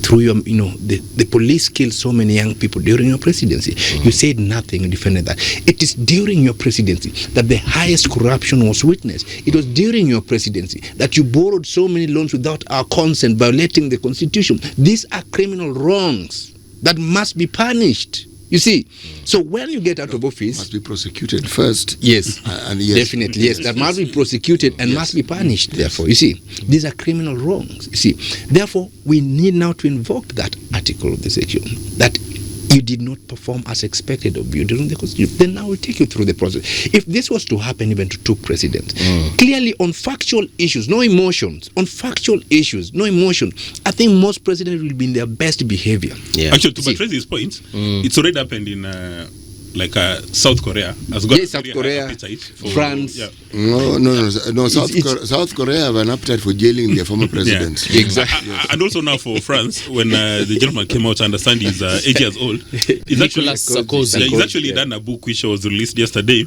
[SPEAKER 5] through your, the police killed so many young people during your presidency. You said nothing and defended that. It is during your presidency that the highest corruption was witnessed. It was during your presidency that you borrowed so many loans without our consent, violating the constitution. These are criminal wrongs that must be punished. You see, so when you get out of office,
[SPEAKER 1] must be prosecuted first.
[SPEAKER 5] Yes,
[SPEAKER 1] and yes,
[SPEAKER 5] definitely, yes, that must be prosecuted and must be punished. Therefore, you see, these are criminal wrongs. You see, therefore, we need now to invoke that article of the section that You did not perform as expected of you during the constitution. Then I will take you through the process. If this was to happen even to two presidents, clearly on factual issues, no emotions, on factual issues, no emotion, I think most presidents will be in their best behavior.
[SPEAKER 2] Yeah.
[SPEAKER 3] Actually, to buttress his point, it's already happened in South Korea. Has got
[SPEAKER 5] Yes, South Korea,
[SPEAKER 3] for,
[SPEAKER 5] France.
[SPEAKER 3] Yeah.
[SPEAKER 1] No. South Korea have an appetite for jailing their former presidents.
[SPEAKER 3] Yeah.
[SPEAKER 5] Exactly.
[SPEAKER 3] And also now for France, when the gentleman came out to understand he's 8 years old,
[SPEAKER 2] Nicolas Sarkozy.
[SPEAKER 3] He's actually done a book which was released yesterday,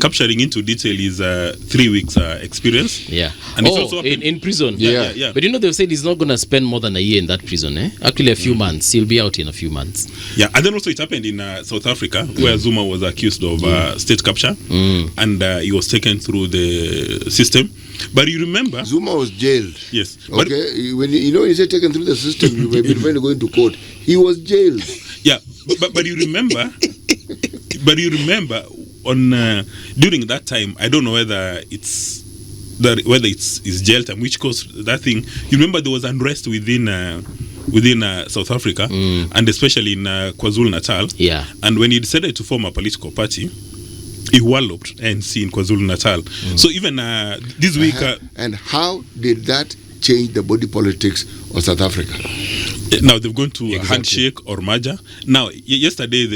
[SPEAKER 3] capturing into detail his 3 weeks experience.
[SPEAKER 2] Yeah.
[SPEAKER 3] And it's also
[SPEAKER 2] in prison.
[SPEAKER 3] Yeah.
[SPEAKER 2] But they've said he's not going to spend more than a year in that prison. Actually, a few months. He'll be out in a few months.
[SPEAKER 3] Yeah, and then also it happened in South Africa, where Zuma was accused of state capture, and he was taken through the system. But you remember,
[SPEAKER 1] Zuma was jailed.
[SPEAKER 3] Yes.
[SPEAKER 1] Okay. When he said taken through the system, you were been going to court. He was jailed.
[SPEAKER 3] Yeah, but you remember, on during that time, I don't know whether it's jail time, which caused that thing. You remember there was unrest within South Africa, and especially in KwaZulu Natal.
[SPEAKER 2] Yeah.
[SPEAKER 3] And when he decided to form a political party, he walloped ANC in KwaZulu Natal. So even this week,
[SPEAKER 1] And how did that change the body politics of South Africa?
[SPEAKER 3] now they've gone to a handshake or merger. Now yesterday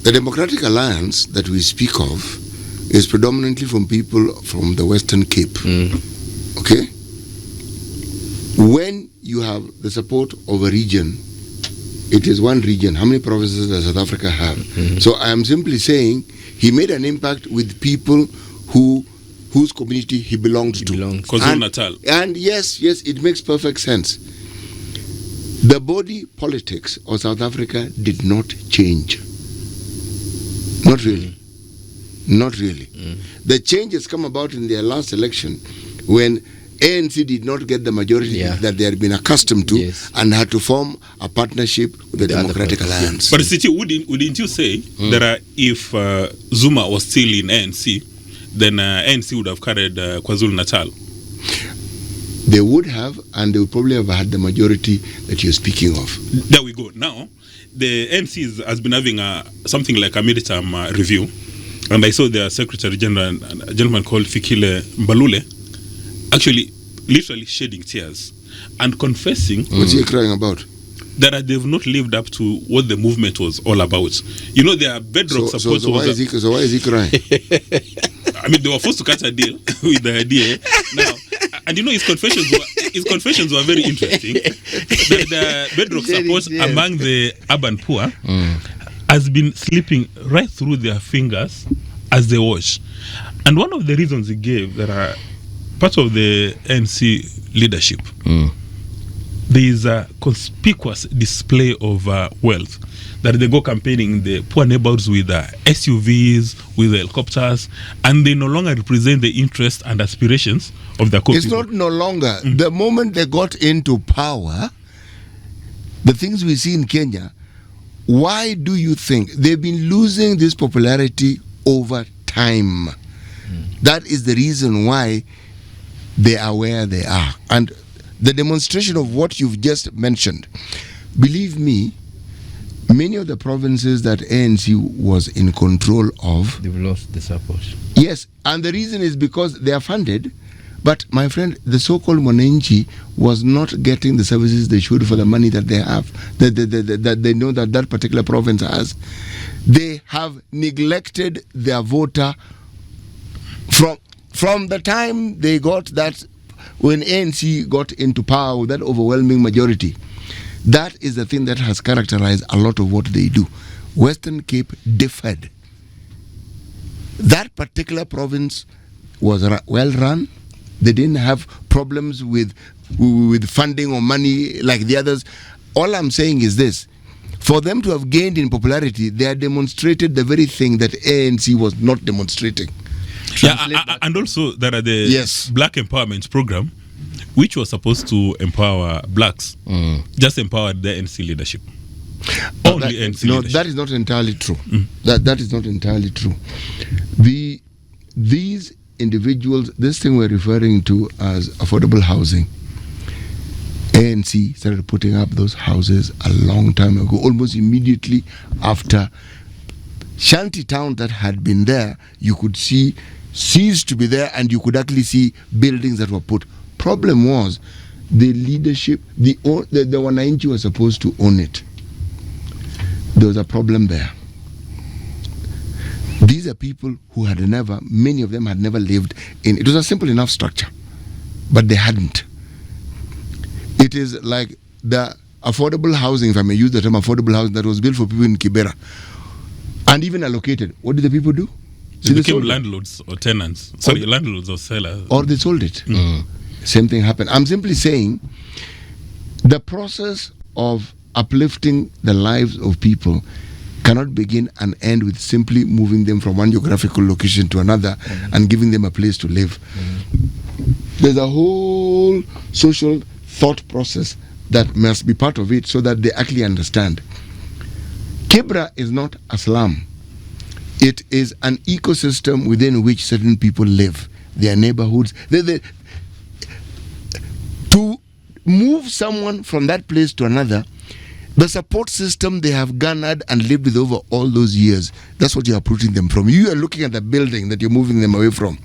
[SPEAKER 1] The Democratic Alliance that we speak of is predominantly from people from the Western Cape. Okay? When you have the support of a region, it is one region. How many provinces does South Africa have? So I am simply saying he made an impact with people whose community he belonged to.
[SPEAKER 3] KwaZulu Natal.
[SPEAKER 1] And yes, it makes perfect sense. The body politics of South Africa did not change. Not really. The changes come about in their last election when ANC did not get the majority that they had been accustomed to and had to form a partnership with the Democratic Alliance.
[SPEAKER 3] But City, wouldn't you say that if Zuma was still in ANC, then ANC would have carried KwaZulu Natal?
[SPEAKER 1] They would have, and they would probably have had the majority that you're speaking of.
[SPEAKER 3] There we go. Now, the ANC has been having something like a midterm review, and I saw their Secretary General, a gentleman called Fikile Mbalule, actually literally shedding tears and confessing.
[SPEAKER 1] What's he crying about?
[SPEAKER 3] That they've not lived up to what the movement was all about. You know, their bedrock support.
[SPEAKER 1] So why is he crying?
[SPEAKER 3] I mean, they were forced to cut a deal with the DA. Now, and his confessions were very interesting. The bedrock support among the urban poor has been slipping right through their fingers as they wash. And one of the reasons he gave that are part of the ANC leadership, there is a conspicuous display of wealth, that they go campaigning in the poor neighborhoods with SUVs, with helicopters, and they no longer represent the interests and aspirations of the people.
[SPEAKER 1] It's not no longer. The moment they got into power, the things we see in Kenya, why do you think they've been losing this popularity over time? That is the reason why they are where they are. And the demonstration of what you've just mentioned, believe me, many of the provinces that ANC was in control of,
[SPEAKER 5] they've lost the support.
[SPEAKER 1] Yes, and the reason is because they are funded. But my friend, the so-called Mwananchi was not getting the services they should for the money that they have, that they know that particular province has. They have neglected their voter from the time they got that, when ANC got into power with that overwhelming majority. That is the thing that has characterized a lot of what they do. Western Cape differed. That particular province was well run. They didn't have problems with funding or money like the others. All I'm saying is this. For them to have gained in popularity, they had demonstrated the very thing that ANC was not demonstrating.
[SPEAKER 3] And also there are the Black Empowerment Program, which was supposed to empower blacks, just empowered the ANC leadership. Only ANC leadership.
[SPEAKER 1] That is not entirely true. That is not entirely true. These individuals, this thing we're referring to as affordable housing, ANC started putting up those houses a long time ago, almost immediately after shanty town that had been there, you could see ceased to be there, and you could actually see buildings that were put. Problem was the leadership, the Wananchi was supposed to own it. There was a problem there. These are people who had never, many of them had never lived in, it was a simple enough structure, but they hadn't. It is like the affordable housing, if I may use the term affordable housing, that was built for people in Kibera and even allocated. What did the people do?
[SPEAKER 3] They became landlords or tenants. Sorry, landlords or sellers.
[SPEAKER 1] Or they sold it. Same thing happened. I'm simply saying the process of uplifting the lives of people cannot begin and end with simply moving them from one geographical location to another and giving them a place to live. There's a whole social thought process that must be part of it so that they actually understand. Kibra is not a slum. It is an ecosystem within which certain people live. Their neighborhoods. To move someone from that place to another, the support system they have garnered and lived with over all those years, that's what you are uprooting them from. You are looking at the building that you're moving them away from.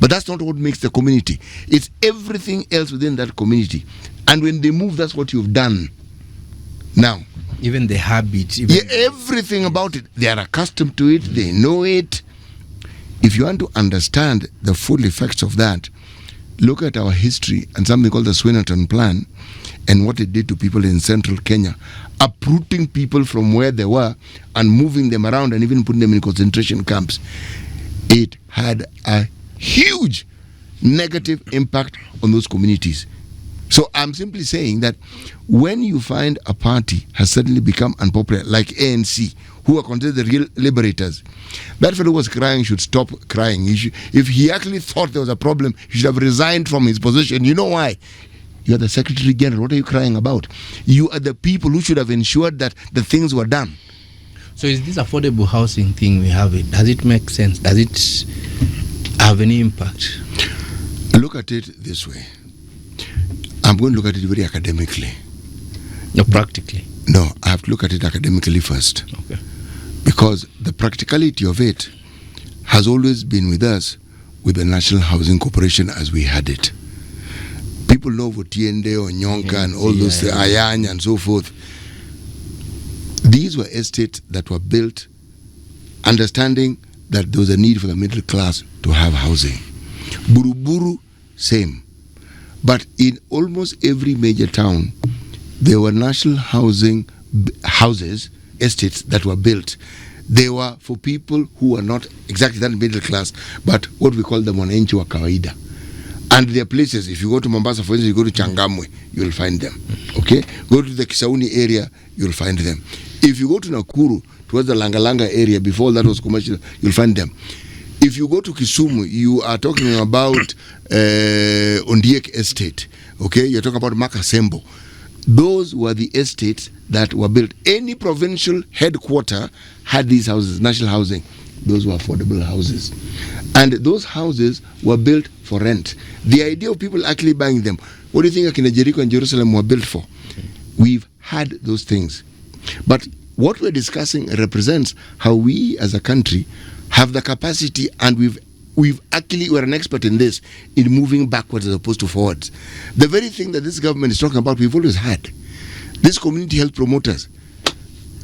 [SPEAKER 1] But that's not what makes the community. It's everything else within that community. And when they move, that's what you've done. Now,
[SPEAKER 5] even the habit,
[SPEAKER 1] everything about it, they are accustomed to it, they know it. If you want to understand the full effects of that, look at our history and something called the Swinnerton Plan and what it did to people in central Kenya, uprooting people from where they were and moving them around and even putting them in concentration camps. It had a huge negative impact on those communities. So I'm simply saying that when you find a party has suddenly become unpopular, like ANC, who are considered the real liberators, that fellow was crying should stop crying. If he actually thought there was a problem, he should have resigned from his position. You know why? You are the Secretary General. What are you crying about? You are the people who should have ensured that the things were done.
[SPEAKER 5] So is this affordable housing thing we have it? Does it make sense? Does it have any impact?
[SPEAKER 1] Look at it this way. I'm going to look at it very academically.
[SPEAKER 5] No, practically.
[SPEAKER 1] No, I have to look at it academically first.
[SPEAKER 5] Okay.
[SPEAKER 1] Because the practicality of it has always been with us, with the National Housing Corporation as we had it. People know Votiende or Nyonka and all those, Ayanya and so forth. These were estates that were built understanding that there was a need for the middle class to have housing. Buruburu, same. But in almost every major town, there were national housing houses, estates that were built. They were for people who were not exactly that middle class, but what we call the Wananchi wa kawaida. And there are places, if you go to Mombasa, for instance, you go to Changamwe, you'll find them. Okay? Go to the Kisauni area, you'll find them. If you go to Nakuru, towards the Langalanga area, before that was commercial, you'll find them. If you go to Kisumu, you are talking about Ondiek Estate. Okay? You're talking about Makasembo. Those were the estates that were built. Any provincial headquarter had these houses, national housing. Those were affordable houses. And those houses were built for rent. The idea of people actually buying them, what do you think Akina Jericho and Jerusalem were built for? We've had those things. But what we're discussing represents how we as a country have the capacity, and we're an expert in this, in moving backwards as opposed to forwards. The very thing that this government is talking about, we've always had. These community health promoters,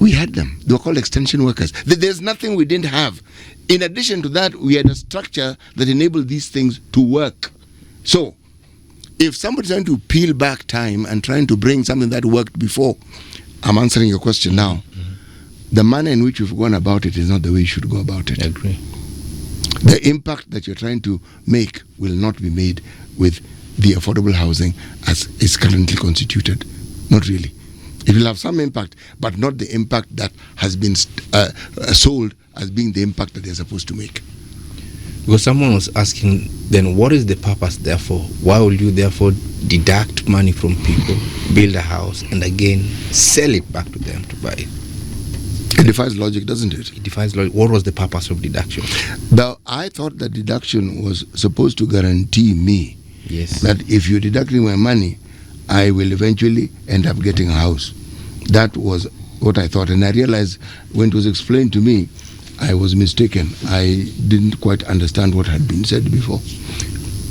[SPEAKER 1] we had them. They were called extension workers. There's nothing we didn't have. In addition to that, we had a structure that enabled these things to work. So, if somebody's trying to peel back time and trying to bring something that worked before, I'm answering your question now. The manner in which we've gone about it is not the way you should go about it.
[SPEAKER 5] I agree.
[SPEAKER 1] The impact that you're trying to make will not be made with the affordable housing as is currently constituted. Not really. It will have some impact, but not the impact that has been sold as being the impact that they're supposed to make.
[SPEAKER 5] Because someone was asking, then what is the purpose therefore? Why will you therefore deduct money from people, build a house, and again sell it back to them to buy it?
[SPEAKER 1] It defies logic, doesn't it?
[SPEAKER 5] It defies logic. What was the purpose of deduction?
[SPEAKER 1] I thought that deduction was supposed to guarantee me
[SPEAKER 5] yes.
[SPEAKER 1] that if you're deducting my money, I will eventually end up getting a house. That was what I thought. And I realized when it was explained to me, I was mistaken. I didn't quite understand what had been said before.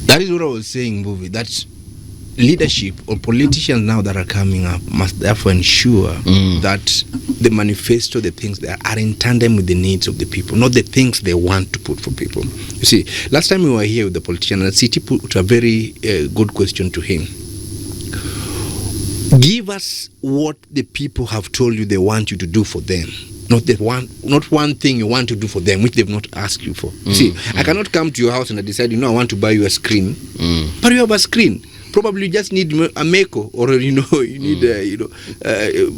[SPEAKER 5] That is what I was saying, Bobby. That leadership or politicians now that are coming up must therefore ensure that the manifesto, the things that are in tandem with the needs of the people, not the things they want to put for people. You see, last time we were here with the politician, and City put a very good question to him. Give us what the people have told you they want you to do for them. Not one thing you want to do for them which they've not asked you for. See, I cannot come to your house and I decide, I want to buy you a screen, but you have a screen. Probably you just need a meko, or you need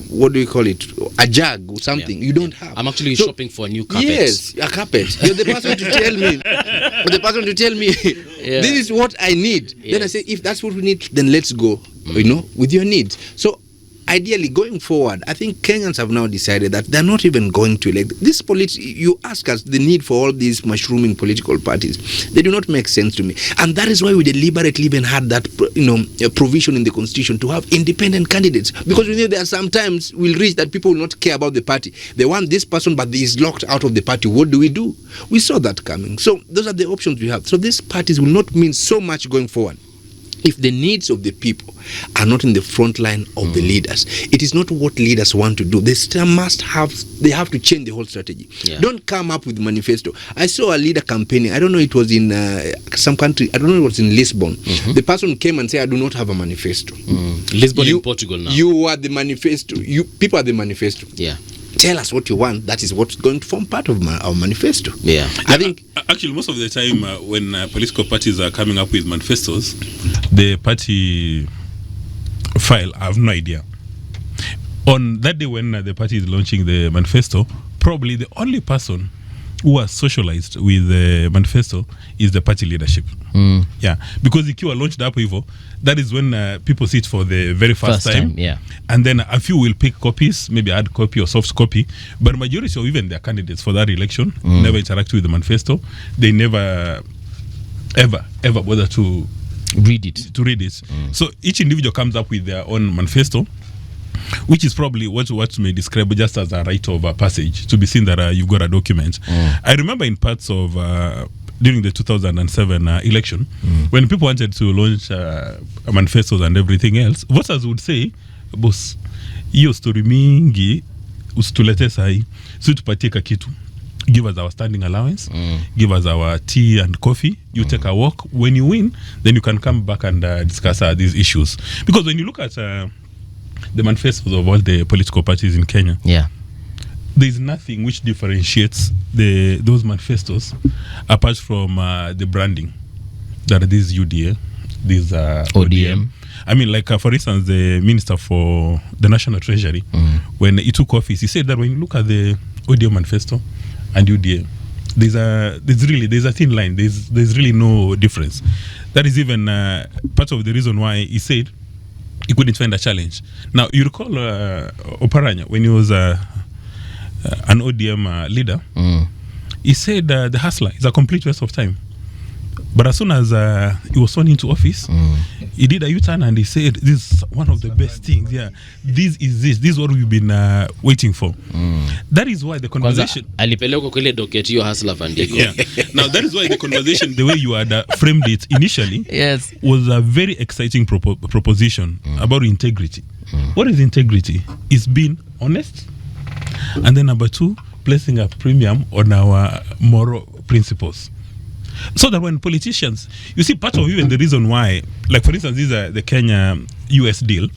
[SPEAKER 5] what do you call it, a jug or something. You don't have.
[SPEAKER 2] I'm actually shopping for a new carpet.
[SPEAKER 5] Yes, a carpet. You're the person to tell me this is what I need.
[SPEAKER 2] Yes.
[SPEAKER 5] Then I say, if that's what we need, then let's go with your needs. So ideally, going forward, I think Kenyans have now decided that they're not even going to elect this you ask us the need for all these mushrooming political parties. They do not make sense to me, and that is why we deliberately even had that a provision in the constitution to have independent candidates, because we know there are sometimes we'll reach that people will not care about the party. They want this person, but he is locked out of the party. What do? We saw that coming. So those are the options we have. So these parties will not mean so much going forward if the needs of the people are not in the front line of the leaders. It is not what leaders want to do. They still they have to change the whole strategy. Don't come up with manifesto. I saw a leader campaigning, I don't know, it was in some country, I don't know, it was in Lisbon. The person came and said, I do not have a manifesto.
[SPEAKER 2] Lisbon in Portugal now.
[SPEAKER 5] You are the manifesto. People are the manifesto.
[SPEAKER 2] Yeah.
[SPEAKER 5] Tell us what you want. That is what's going to form part of our manifesto.
[SPEAKER 2] Yeah.
[SPEAKER 3] I think actually most of the time when political parties are coming up with manifestos, the party file, I have no idea. On that day when the party is launching the manifesto, probably the only person who has socialized with the manifesto is the party leadership. Yeah, because ikiwa launched up hivyo, that is when people see it for the very first time.
[SPEAKER 2] Yeah.
[SPEAKER 3] And then a few will pick copies, maybe hard copy or soft copy, but majority of even their candidates for that election never interact with the manifesto. They never ever bother to
[SPEAKER 2] read it.
[SPEAKER 3] So each individual comes up with their own manifesto, which is probably what may describe just as a rite of passage, to be seen that you've got a document. I remember in parts of during the 2007 election, when people wanted to launch manifestos and everything else, voters would say, boss, hiyo story mingi usitulete sahi, si tupatie kitu. Give us our standing allowance, give us our tea and coffee, you take a walk. When you win, then you can come back and discuss these issues. Because when you look at the manifestos of all the political parties in Kenya, there is nothing which differentiates those manifestos apart from the branding. That this UDA, this ODM. I mean, like for instance, the Minister for the National Treasury, when he took office, he said that when you look at the ODM manifesto and UDA, there's a thin line. There's really no difference. That is even part of the reason why he said he couldn't find a challenge. Now, you recall Oparanya, when he was an ODM leader, he said the hustler is a complete waste of time. But as soon as he was sworn into office, he did a U-turn and he said, this is one of the best things. Yeah, this is what we've been waiting for. That is why the conversation...
[SPEAKER 2] Alipeleko kule docket hiyo hustler vandiko.
[SPEAKER 3] Yeah. Now, that is why the conversation, the way you had framed it initially, was a very exciting proposition about integrity. What is integrity? It's being honest. And then number two, placing a premium on our moral principles. So that when politicians, you see, part of even the reason why, like for instance, this is the Kenya-US deal,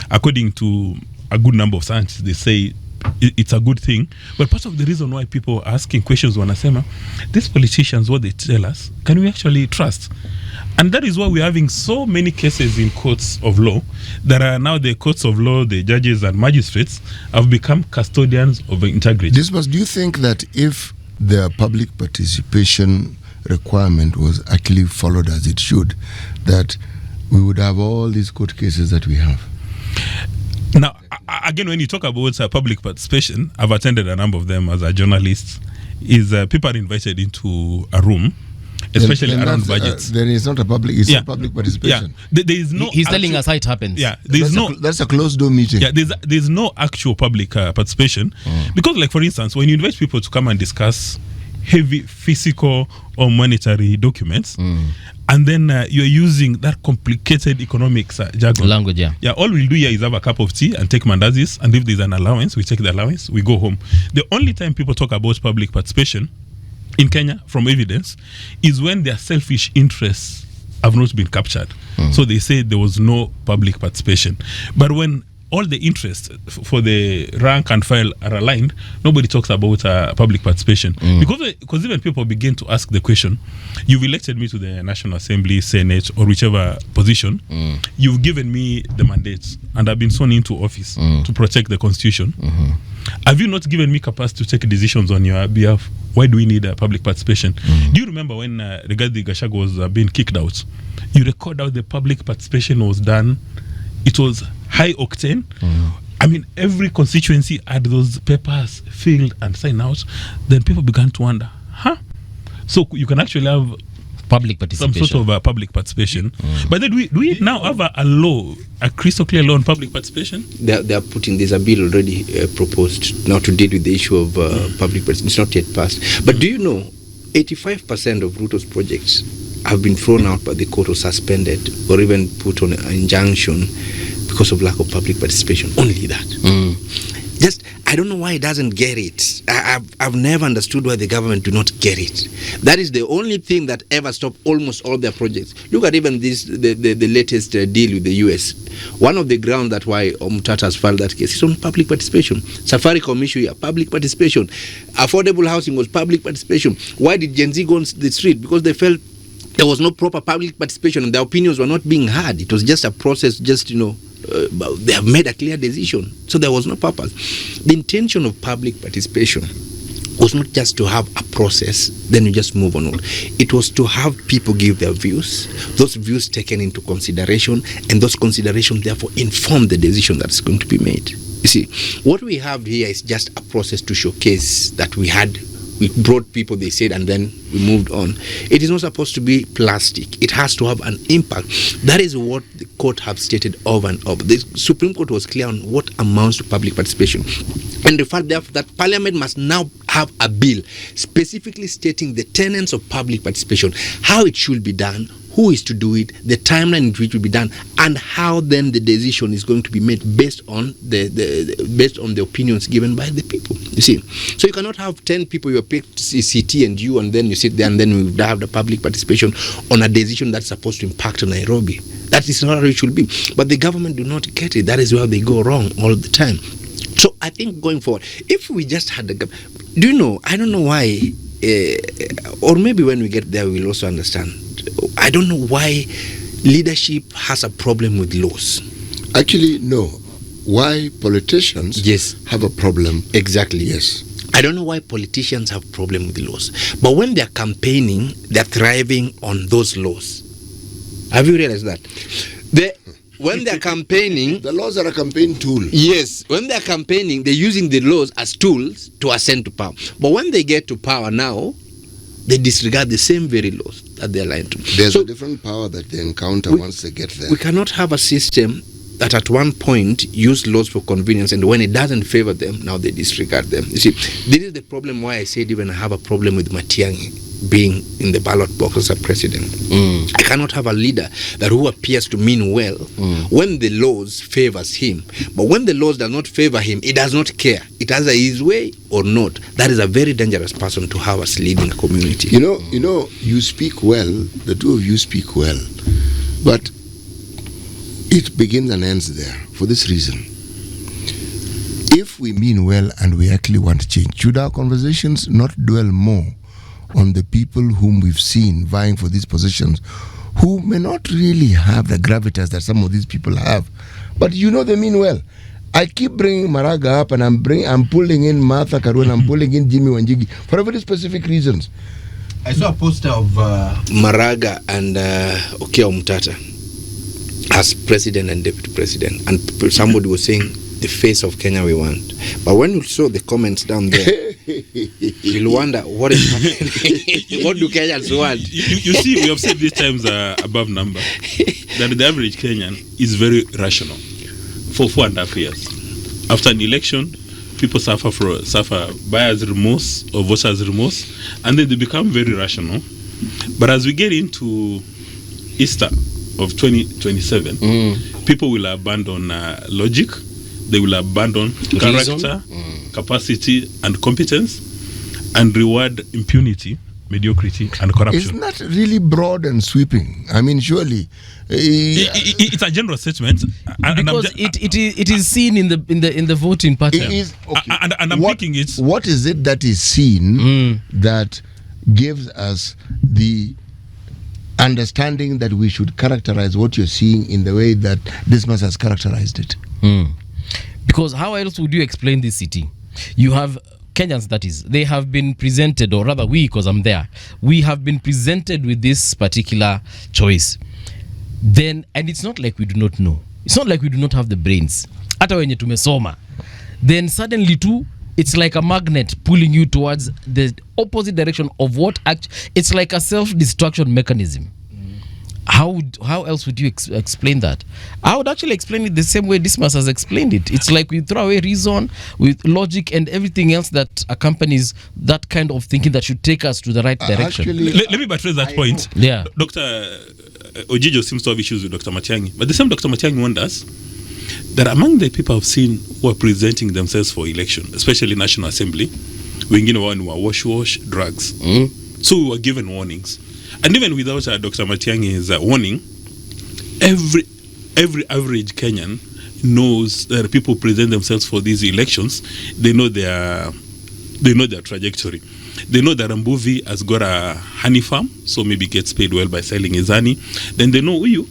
[SPEAKER 3] according to a good number of scientists, they say it's a good thing. But part of the reason why people are asking questions wanasema, these politicians, what they tell us, can we actually trust? And that is why we're having so many cases in courts of law that are now the courts of law, the judges and magistrates have become custodians of integrity.
[SPEAKER 1] Disamas, do you think that if the public participation requirement was actually followed as it should, that we would have all these court cases that we have?
[SPEAKER 3] Now, again, when you talk about public participation, I've attended a number of them as a journalist. People are invited into a room especially
[SPEAKER 1] Then
[SPEAKER 3] around
[SPEAKER 1] that's,
[SPEAKER 3] budgets.
[SPEAKER 1] Then it's not a public. It's not public participation.
[SPEAKER 3] There is no.
[SPEAKER 2] He's telling us how it happens.
[SPEAKER 3] Yeah, there's
[SPEAKER 1] That's a closed door meeting.
[SPEAKER 3] Yeah, there's no actual public participation because, like, for instance, when you invite people to come and discuss heavy physical or monetary documents, and then you're using that complicated economics jargon
[SPEAKER 2] Language, yeah.
[SPEAKER 3] All we'll do here is have a cup of tea and take mandazis, and if there's an allowance, we take the allowance, we go home. The only time people talk about public participation in Kenya, from evidence, is when their selfish interests have not been captured. So they say there was no public participation. But when all the interests for the rank and file are aligned, nobody talks about public participation. Because even people begin to ask the question, you've elected me to the National Assembly, Senate, or whichever position, you've given me the mandate, and I've been sworn into office to protect the Constitution. Have you not given me capacity to take decisions on your behalf? Why do we need public participation? Do you remember when Rigathi Gachagua was being kicked out? You record how the public participation was done. It was high octane. I mean, every constituency had those papers filled and signed out. Then people began to wonder, so you can actually have
[SPEAKER 2] Public participation.
[SPEAKER 3] some sort of public participation. But then do we now have a law, a crystal clear law on public participation?
[SPEAKER 5] They are putting, there's a bill already proposed now to deal with the issue of public participation. It's not yet passed. But do you know, 85% of Ruto's projects have been thrown out by the court or suspended or even put on an injunction because of lack of public participation. Only that. Just, I don't know why it doesn't get it. I've never understood why the government do not get it. That is the only thing that ever stopped almost all their projects. Look at even this, the latest deal with the US. One of the grounds that why Mutata has filed that case is on public participation. Safaricom issue here, public participation. Affordable housing was public participation. Why did Gen Z go on the street? Because they felt there was no proper public participation and their opinions were not being heard. It was just a process, just, they have made a clear decision. So there was no purpose. The intention of public participation was not just to have a process, then you just move on. It was to have people give their views, those views taken into consideration, and those considerations therefore inform the decision that's going to be made. You see, what we have here is just a process to showcase that we brought people, they said, and then we moved on. It is not supposed to be plastic. It has to have an impact. That is what the court have stated over and over. The Supreme Court was clear on what amounts to public participation. And the fact that Parliament must now have a bill specifically stating the tenets of public participation, how it should be done, who is to do it, the timeline in which it will be done, and how then the decision is going to be made based on the opinions given by the people. You see, so you cannot have 10 people you picked, CT and you, and then you sit there and then we have the public participation on a decision that's supposed to impact on Nairobi. That is not how it should be. But the government do not get it. That is where they go wrong all the time. So I think going forward, if we just had the government, I don't know why, or maybe when we get there we'll also understand. I don't know why leadership has a problem with laws.
[SPEAKER 1] Actually, no. Why politicians have a problem.
[SPEAKER 5] Exactly.
[SPEAKER 1] Yes.
[SPEAKER 5] I don't know why politicians have a problem with laws. But when they're campaigning, they're thriving on those laws. Have you realized that? When they're campaigning...
[SPEAKER 1] The laws are a campaign tool.
[SPEAKER 5] Yes. When they're campaigning, they're using the laws as tools to ascend to power. But when they get to power now, they disregard the same very laws that they're aligned to.
[SPEAKER 1] There's a different power that they encounter once they get there.
[SPEAKER 5] We cannot have a system that at one point use laws for convenience, and when it doesn't favor them, now they disregard them. You see, this is the problem why I said even I have a problem with Matiang'i being in the ballot box as a president. I cannot have a leader who appears to mean well when the laws favors him. But when the laws do not favor him, he does not care. It either his way or not. That is a very dangerous person to have as leading a community.
[SPEAKER 1] You speak well, the two of you speak well, but it begins and ends there for this reason. If we mean well and we actually want to change, should our conversations not dwell more on the people whom we've seen vying for these positions, who may not really have the gravitas that some of these people have, but they mean well. I keep bringing Maraga up, and I'm pulling in Martha Karua, I'm pulling in Jimmy Wanjigi for very specific reasons.
[SPEAKER 4] I saw a poster of
[SPEAKER 5] Maraga and Okia Mutata as president and deputy president, and somebody was saying the face of Kenya we want. But when you saw the comments down there, you'll wonder what is happening. What do Kenyans want?
[SPEAKER 3] You see, we have said these times above number that the average Kenyan is very rational for 4.5 years. After an election, people suffer buyer's remorse or voters' remorse, and then they become very rational. But as we get into Easter of 2027, people will abandon logic, they will abandon character, capacity, and competence, and reward impunity, mediocrity, and corruption.
[SPEAKER 1] It's not really broad and sweeping. I mean, surely
[SPEAKER 3] it's a general statement,
[SPEAKER 2] because it is seen in the voting pattern.
[SPEAKER 1] it is, okay.
[SPEAKER 3] and I'm thinking it's
[SPEAKER 1] what is it that is seen that gives us the understanding that we should characterize what you're seeing in the way that Disamas has characterized it.
[SPEAKER 2] Because how else would you explain this city? You have Kenyans, that is, they have been presented, or rather we, because I'm there, we have been presented with this particular choice. Then, and it's not like we do not know. It's not like we do not have the brains. Hata wenye tumesoma. Then suddenly too, it's like a magnet pulling you towards the opposite direction of what it's like a self-destruction mechanism. How else would you explain that? I would actually explain it the same way Disamas has explained it. It's like we throw away reason with logic and everything else that accompanies that kind of thinking that should take us to the right direction.
[SPEAKER 1] Actually,
[SPEAKER 3] let me buttress that point.
[SPEAKER 2] Yeah.
[SPEAKER 3] Dr. Ojijo seems to have issues with Dr. Matiang'i, but the same Dr. Matiang'i warned us that among the people I've seen who are presenting themselves for election, especially National Assembly, wengine wao ni wa wash drugs. So we were given warnings. And even without Dr. Matiang'i's warning, every average Kenyan knows that people present themselves for these elections. They know their trajectory. They know that Mbuvi has got a honey farm, so maybe gets paid well by selling his honey. Then they know Uyu,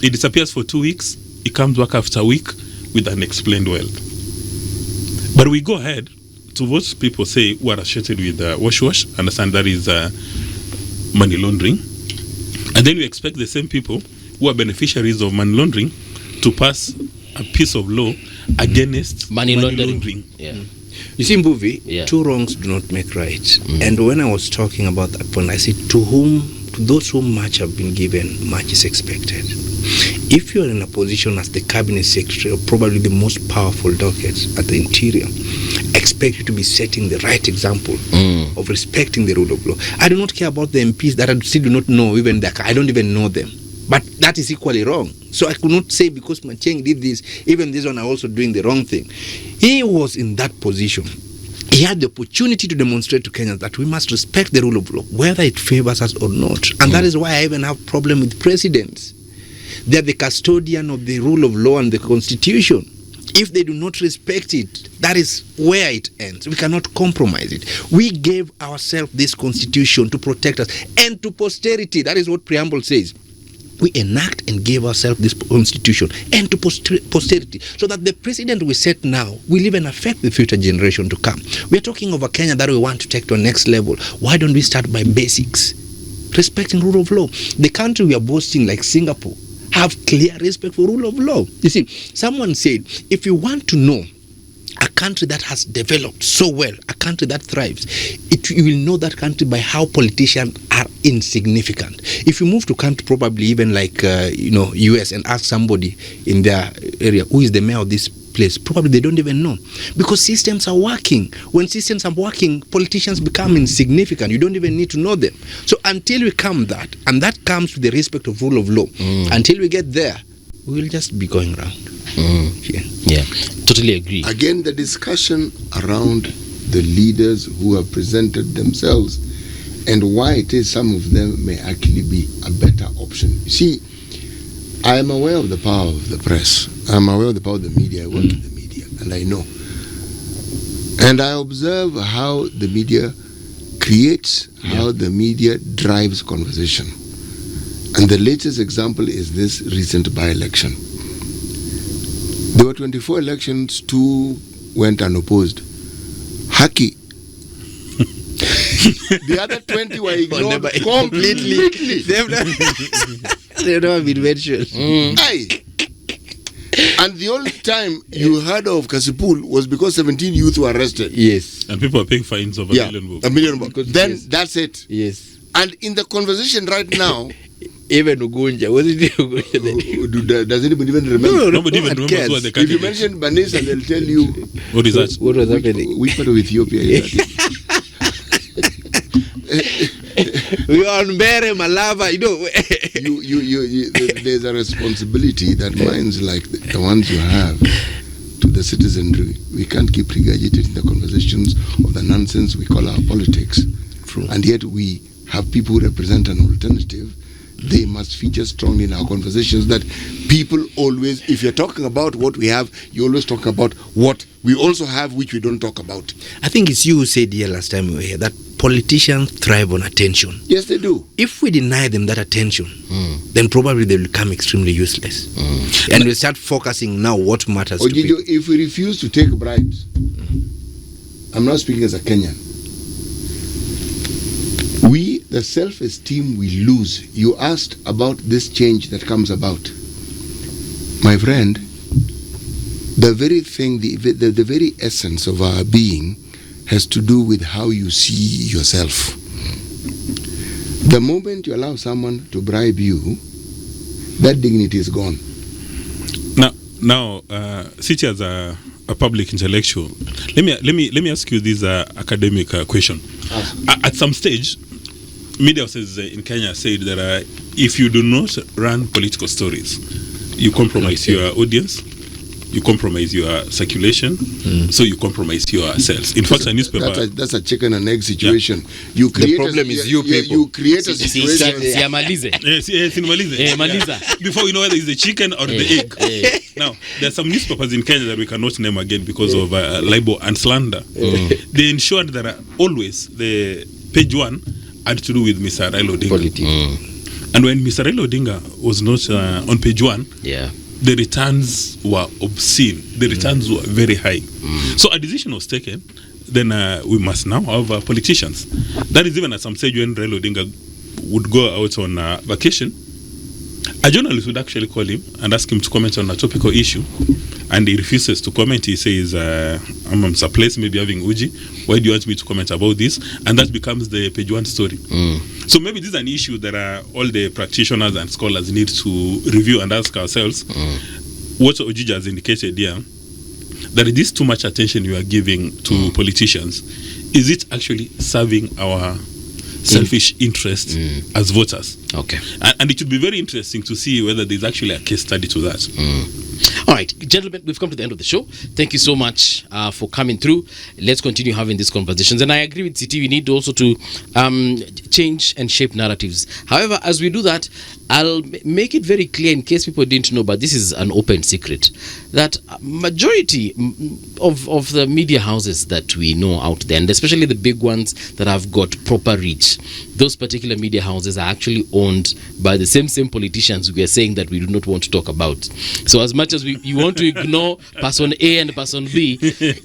[SPEAKER 3] he disappears for 2 weeks, he comes back after a week with unexplained wealth. But we go ahead to what people say who are associated with wash, understand that is money laundering, and then we expect the same people who are beneficiaries of money laundering to pass a piece of law against money laundering.
[SPEAKER 2] Yeah.
[SPEAKER 5] You see, Mbuvi, two wrongs do not make right. And when I was talking about that point, I said, to those whom much have been given, much is expected. If you are in a position as the cabinet secretary, or probably the most powerful docket at the interior, expect you to be setting the right example of respecting the rule of law. I do not care about the MPs that I still do not know, even that I don't even know them. But that is equally wrong. So I could not say because Matiang'i did this, even this one are also doing the wrong thing. He was in that position. He had the opportunity to demonstrate to Kenyans that we must respect the rule of law, whether it favors us or not. And that is why I even have problem with presidents. They are the custodian of the rule of law and the constitution. If they do not respect it, that is where it ends. We cannot compromise it. We gave ourselves this constitution to protect us and to posterity. That is what preamble says. We enact and give ourselves this constitution and to posterity, so that the precedent we set now will even affect the future generation to come. We are talking of a Kenya that we want to take to a next level. Why don't we start by basics? Respecting rule of law. The country we are boasting, like Singapore, have clear respect for rule of law. You see, someone said, if you want to know a country that has developed so well, a country that thrives, you will know that country by how politicians are insignificant. If you move to country probably even like US and ask somebody in their area who is the mayor of this place, probably they don't even know, because systems are working. When systems are working, politicians become insignificant. You don't even need to know them. So until we come that, and that comes with the respect of rule of law, until we get there, we will just be going around.
[SPEAKER 2] Yeah, totally agree.
[SPEAKER 1] Again, the discussion around the leaders who have presented themselves and why it is some of them may actually be a better option. You see, I am aware of the power of the press. I'm aware of the power of the media. I work in the media, and I know. And I observe how the media creates, how the media drives conversation. And the latest example is this recent by-election. There were 24 elections, 2 went unopposed. Haki. The other 20 were ignored completely.
[SPEAKER 5] They've never been mentioned.
[SPEAKER 1] Aye. And the only time you heard of Kasipul was because 17 youth were arrested.
[SPEAKER 5] Yes.
[SPEAKER 3] And people are paying fines of $1 million.
[SPEAKER 1] $1 million. Then
[SPEAKER 5] yes.
[SPEAKER 1] that's it.
[SPEAKER 5] Yes.
[SPEAKER 1] And in the conversation right now,
[SPEAKER 5] even Ugunja, was it Ugunja?
[SPEAKER 1] Does anybody even remember?
[SPEAKER 5] No,
[SPEAKER 3] Nobody even remembers what the
[SPEAKER 1] If you mention Banisa, they'll tell you.
[SPEAKER 3] What is that?
[SPEAKER 5] What was happening?
[SPEAKER 1] Which part of Ethiopia is that?
[SPEAKER 5] We are on Bere Malava,
[SPEAKER 1] There's a responsibility that minds like the ones you have to the citizenry. We can't keep regurgitating the conversations of the nonsense we call our politics.
[SPEAKER 5] True.
[SPEAKER 1] And yet we have people who represent an alternative. They must feature strongly in our conversations, that people always, if you're talking about what we have, you always talk about what we also have, which we don't talk about.
[SPEAKER 5] I think it's you who said here last time we were here that politicians thrive on attention.
[SPEAKER 1] Yes, they do.
[SPEAKER 5] If we deny them that attention, then probably they will become extremely useless. And we'll start focusing now what matters to people.
[SPEAKER 1] Ojijo, if we refuse to take bribes, I'm not speaking as a Kenyan, the self-esteem we lose. You asked about this change that comes about. My friend, the very thing, the very essence of our being has to do with how you see yourself. The moment you allow someone to bribe you, that dignity is gone.
[SPEAKER 3] Now, City as a public intellectual, let me ask you this academic question. At some stage, media houses in Kenya said that if you do not run political stories, you compromise your audience, you compromise your circulation, so you compromise yourselves. In fact, a newspaper...
[SPEAKER 1] That's a chicken and egg situation. You create
[SPEAKER 5] the problem is you people.
[SPEAKER 1] You create a situation...
[SPEAKER 3] Before we know whether it's the chicken or the egg. Now, there are some newspapers in Kenya that we cannot name again because of libel and slander. They ensured that always the page one had to do with Mr. Raila Odinga. And when Mr. Raila Odinga was not on page one, the returns were obscene. The returns were very high. So a decision was taken. Then we must now have politicians. That is even at some stage when Raila Odinga would go out on vacation, a journalist would actually call him and ask him to comment on a topical issue, and he refuses to comment. He says, I'm surprised, maybe having Uji. Why do you want me to comment about this? And that becomes the page one story. So maybe this is an issue that all the practitioners and scholars need to review and ask ourselves. What Ojijo has indicated here, that it is too much attention you are giving to politicians. Is it actually serving our selfish interest as voters?
[SPEAKER 2] Okay.
[SPEAKER 3] And it would be very interesting to see whether there's actually a case study to that.
[SPEAKER 2] All right, gentlemen, we've come to the end of the show. Thank you so much for coming through. Let's continue having these conversations. And I agree with CT, we need also to change and shape narratives. However, as we do that, I'll make it very clear, in case people didn't know, but this is an open secret, that majority of the media houses that we know out there, and especially the big ones that have got proper reach, those particular media houses are actually owned by the same politicians we are saying that we do not want to talk about. So as much as you want to ignore person A and person B,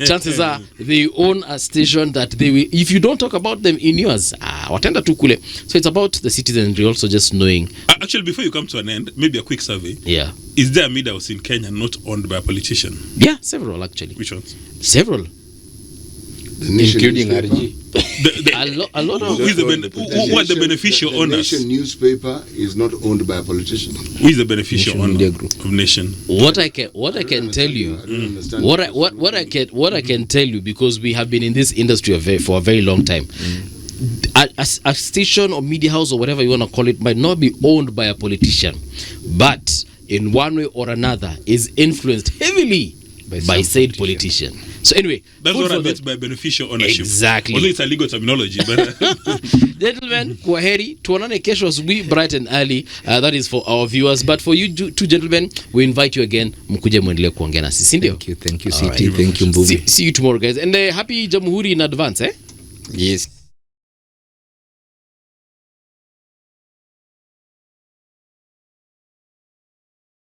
[SPEAKER 2] chances are they own a station that they will, if you don't talk about them in yours, watenda tu kule. So it's about the citizenry also just knowing.
[SPEAKER 3] Actually, before you come to an end, maybe a quick survey.
[SPEAKER 2] Yeah.
[SPEAKER 3] Is there a media house in Kenya not owned by a politician?
[SPEAKER 2] Yeah, several actually.
[SPEAKER 3] Which ones?
[SPEAKER 2] Several.
[SPEAKER 5] Including RG.
[SPEAKER 2] A lot of...
[SPEAKER 3] Who are the beneficial owners?
[SPEAKER 1] The Nation newspaper is not owned by a politician.
[SPEAKER 3] Who is the beneficial owner of Nation?
[SPEAKER 2] What I can tell you, what I can tell you, because we have been in this industry for a very long time. A station or media house or whatever you want to call it might not be owned by a politician, but in one way or another is influenced heavily by said politician. So anyway,
[SPEAKER 3] that's what I meant by beneficial ownership.
[SPEAKER 2] Exactly.
[SPEAKER 3] Although it's a legal terminology, but
[SPEAKER 2] gentlemen, kwaheri, tuonane kesho asubuhi bright and early. That is for our viewers, but for you two gentlemen, we invite you again, mkuje muendelee kuongea nasi, si ndio?
[SPEAKER 5] Thank you CT, thank you Mbuvi.
[SPEAKER 2] See you tomorrow guys, and happy Jamhuri in advance, eh?
[SPEAKER 5] Yes.